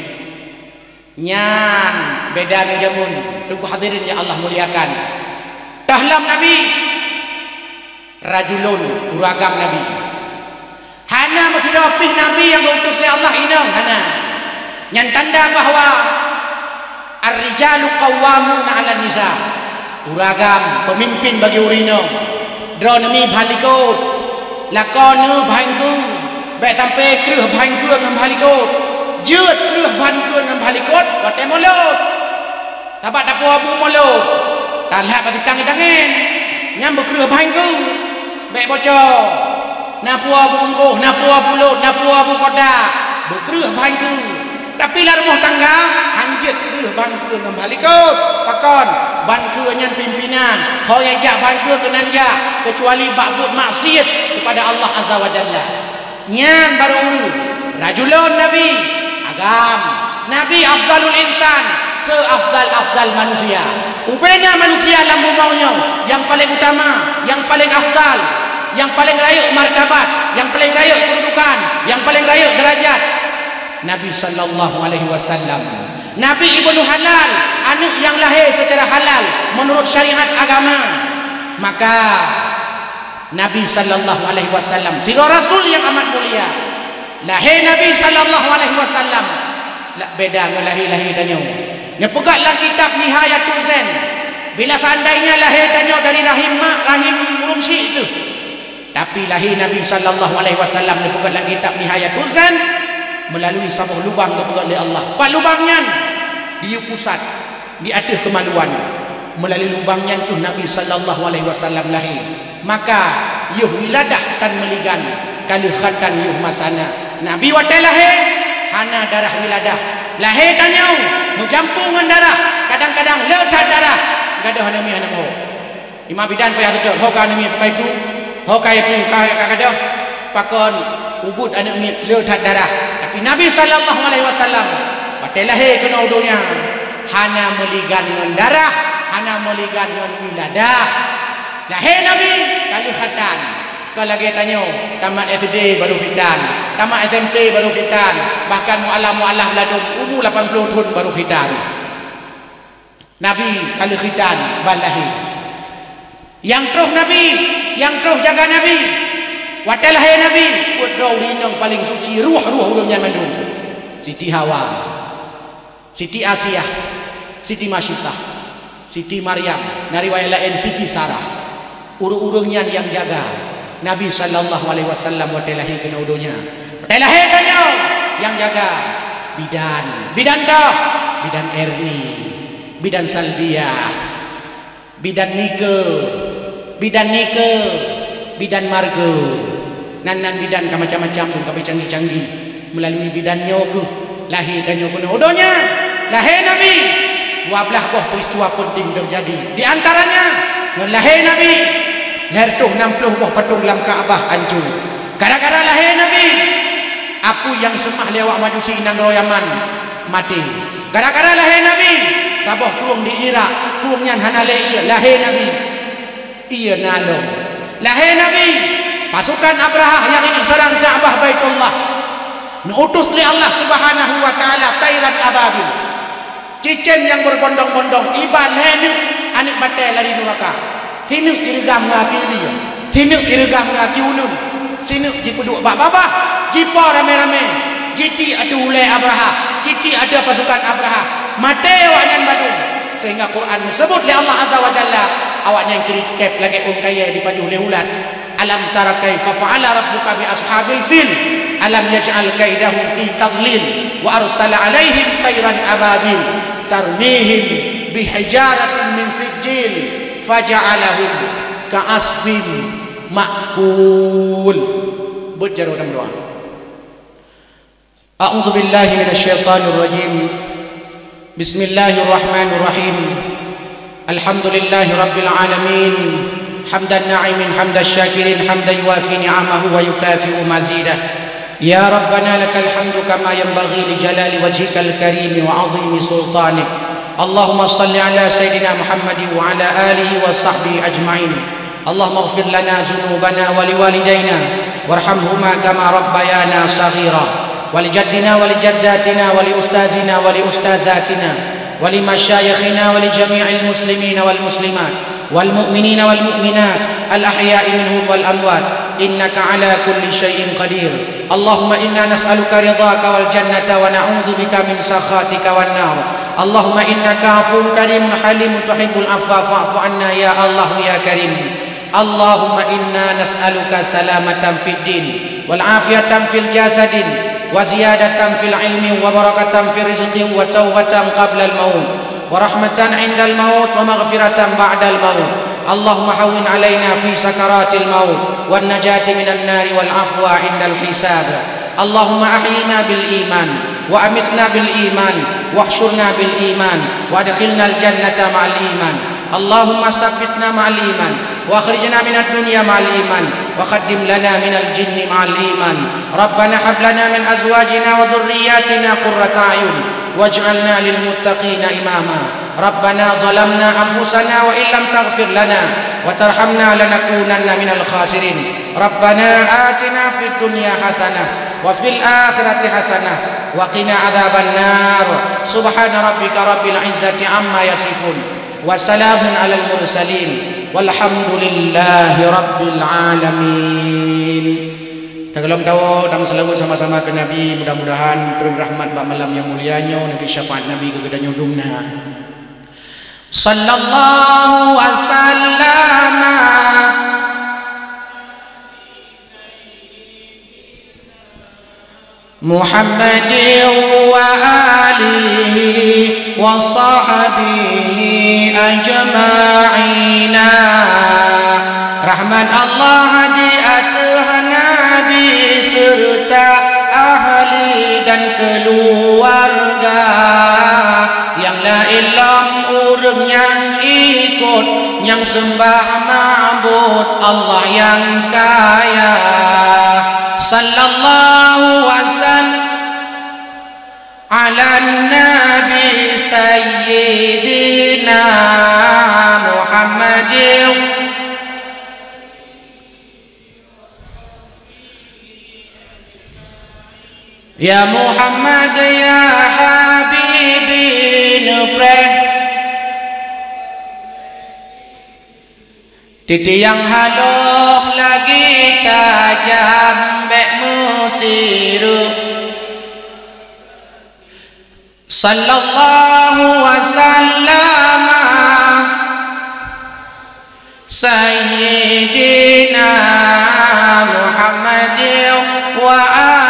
Nyan beda dengan jamun. Tunggu hadirin ya Allah muliakan. Dahlam Nabi rajulun uragam Nabi. Hana masih rapih Nabi yang diutus oleh Allah inang hana. Yang tanda bahawa ar-rijalu qawwamuna 'ala nisa. Uragam pemimpin bagi urino. Dronemi bhalikot. Lakone bhangku. Baik sampai kreuh bhangku ngam bhalikot. Jeut kreuh bhangku ngam bhalikot, wate molot. Tabat dapu abu molot. Talhat pati tangan-tangan. Nyam kreuh bhangku. Baik bocor. Napu abu ungkuh, napu abu lot, napu abu kodak. Bekreuh bhangku. Tapi lah rumah tangga hanjet kreuh bangku ngam bhalikot. Pakon bangku nyan pimpinan. Hau yajak bangku ke nanja kecuali bakbut maksiat kepada Allah Azza wa Jalla. Nyan baru rajulun Nabi agam. Nabi afdalul insan, seafdal manusia. Upenya manusia dalam bumaunya yang paling utama, yang paling afdal, yang paling raya martabat, yang paling raya kedudukan, yang paling raya derajat. Nabi sallallahu alaihi wasallam. Nabi ibnu halal, anak yang lahir secara halal menurut syariat agama. Maka Nabi sallallahu alaihi wasallam sirah rasul yang amat mulia. Lahir Nabi sallallahu alaihi wasallam lah beda dengan lahir tanya. Nya pegatlah kitab Nihayatul Zain. Bila seandainya lahir tanya dari rahim mak, rahim urung syik tu. Tapi lahir Nabi sallallahu alaihi wasallam ni pegatlah kitab Nihayatul Zain melalui sebuah lubang kepegat oleh Allah. Pak lubangnya dia pusat di atas kemaluan. Melalui lubangnya tu Nabi sallallahu alaihi wasallam lahir. Maka yuh wiladah tan meligan kali khatan yuh masana. Nabi watai lahir hana darah wiladah. Lahir tanyau mencampur dengan darah. Kadang-kadang letak darah. Gadah hana mi hana mau. Imam bidan payah betul. Ho ka mi pakai tu. Ho kai pu ka gadah. Pakon ubud anak mi letak darah. Tapi Nabi sallallahu alaihi wasallam watai lahir kena udunya hana meligan dengan darah, ana meligan ngon wiladah. Lah he Nabi kali khatan. Kau lagi tanya, tamat SD baru khitan, tamat SMP baru khitan, bahkan mualaf ladung umur 80 tahun baru khitan. Nabi kali khitan balahi. Yang terus Nabi, yang terus jaga Nabi. Watalah hai Nabi, putra ulinang paling suci ruh-ruh ulungnya mandung. Siti Hawa, Siti Asiah, Siti Masyitah, Siti Maryam, nariwayat lain Siti Sarah. Urung-urungnya yang jaga. Nabi sallallahu alaihi wasallam watalah kena udunya. Watalah tanya yang jaga bidan. Bidan dah, bidan Erni, bidan Salbiah, bidan Nike, bidan Margo. Nan bidan ka macam-macam pun ka canggih-canggih melalui bidan nyoku lahir dan nyoku odonya lahir Nabi 12 buah peristiwa penting terjadi di antaranya lahir Nabi lahir tuh 60 buah patung dalam Kaabah hancur gara-gara lahir Nabi apu yang semah lewat majusi nang Yaman mati gara-gara lahir Nabi sabah kurung di Irak kurungnya hanale iya lahir Nabi iya nalong lahir Nabi pasukan Abraha yang ingin serang Ka'bah Baitullah diutus oleh Allah Subhanahu wa taala tairan ababil cicen yang berbondong-bondong ibal henu anik batai lari neraka hinu irgam ngaki dia hinu irgam ngaki ulun sinu dipeduk bab-babah jipo rame-rame jiti ada ulai Abraha jiti ada pasukan Abraha mate awaknya badung sehingga Quran disebut oleh Allah Azza wa Jalla awaknya yang kerikep lagi kaya dipajuh oleh ulat. Alam tara kaifa fa'ala rabbuka bi ashabil fil alam yaj'al kaidahum fi tadlil wa arsala alaihim tayran ababil tarmihim bihijaratin min sijil faja'alahum ka'asfin ma'kul. Berjaru dalam doa. A'udzu billahi minasyaitonir rajim. Bismillahirrahmanirrahim. Alhamdulillahi rabbil alamin. حمد الناعم حمد الشاكرين حمدا يوافي نعمه ويكافئ مزيده يا ربنا لك الحمد كما ينبغي لجلال وجهك الكريم وعظيم سلطانك اللهم صل على سيدنا محمد وعلى آله وصحبه أجمعين اللهم اغفر لنا ذنوبنا ولوالدينا وارحمهما كما ربيانا صغيرا ولجدنا ولجداتنا ولأستاذنا ولأستاذاتنا ولمشايخنا ولجميع المسلمين والمسلمات والمؤمنين والمؤمنات الأحياء منهم والأموات إنك على كل شيء قدير اللهم إنا نسألك رضاك والجنة ونعوذ بك من سخطك والنار اللهم إنك عفو كريم حليم تحب العفو فاعف عنا يا الله يا كريم اللهم إنا نسألك سلامة في الدين والعافية في الجسد وزيادة في العلم وبركة في الرزق وتوبة قبل الموت ورحمة عند الموت ومغفرة بعد الموت اللهم هون علينا في سكرات الموت والنجاة من النار والعفو عند الحساب اللهم أحينا بالإيمان وأمتنا بالإيمان واحشرنا بالإيمان وادخلنا الجنة مع الإيمان اللهم ثبتنا مع الإيمان واخرجنا من الدنيا مع الإيمان وقدم لنا من الجن مع الإيمان ربنا هب لنا من أزواجنا وذرياتنا قرة أعين واجعلنا للمتقين إماما ربنا ظلمنا أنفسنا وإن لم تغفر لنا وترحمنا لنكونن من الخاسرين ربنا آتنا في الدنيا حسنة وفي الآخرة حسنة وقنا عذاب النار سبحان ربك رب العزة عما يصفون وسلام على المرسلين والحمد لله رب العالمين. Tolong tahu dan selalu sama-sama ke Nabi, mudah-mudahan turun rahmat bak malam yang mulianya Nabi syafaat Nabi kegedannya dumna. Sallallahu wasallam Muhammadin wa alihi wa sahbihi ajma'ina. Rahmat Allah di atas Nabi serta ahli dan keluarga yang la ilam urang yang ikut yang sembah ma'bud Allah yang kaya. Sallallahu wasallam ala nabi sayyidina Muhammadin Ya Muhammad ya Habibi nupreh titi yang haluh lagi tajam bek musiru sallallahu wasallama sayyidina Muhammadin wa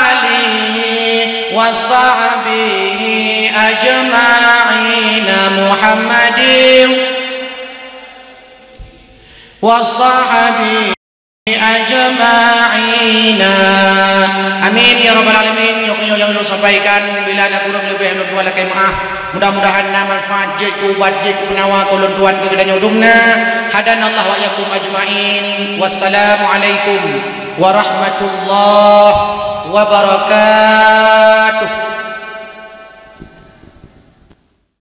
alihi wa sahbihi ajma'ina Muhammadin wa sahbihi ajma'ina amin ya rabbal alamin. Yang lu sampaikan bila ada kurang lebih lu tuan lakai maaf mudah-mudahan nama manfaat ku wajib penawa kulun tuan ke kedanya udumna hadanallah wa yakum ajma'in. Wassalamualaikum warahmatullahi wabarakatuh.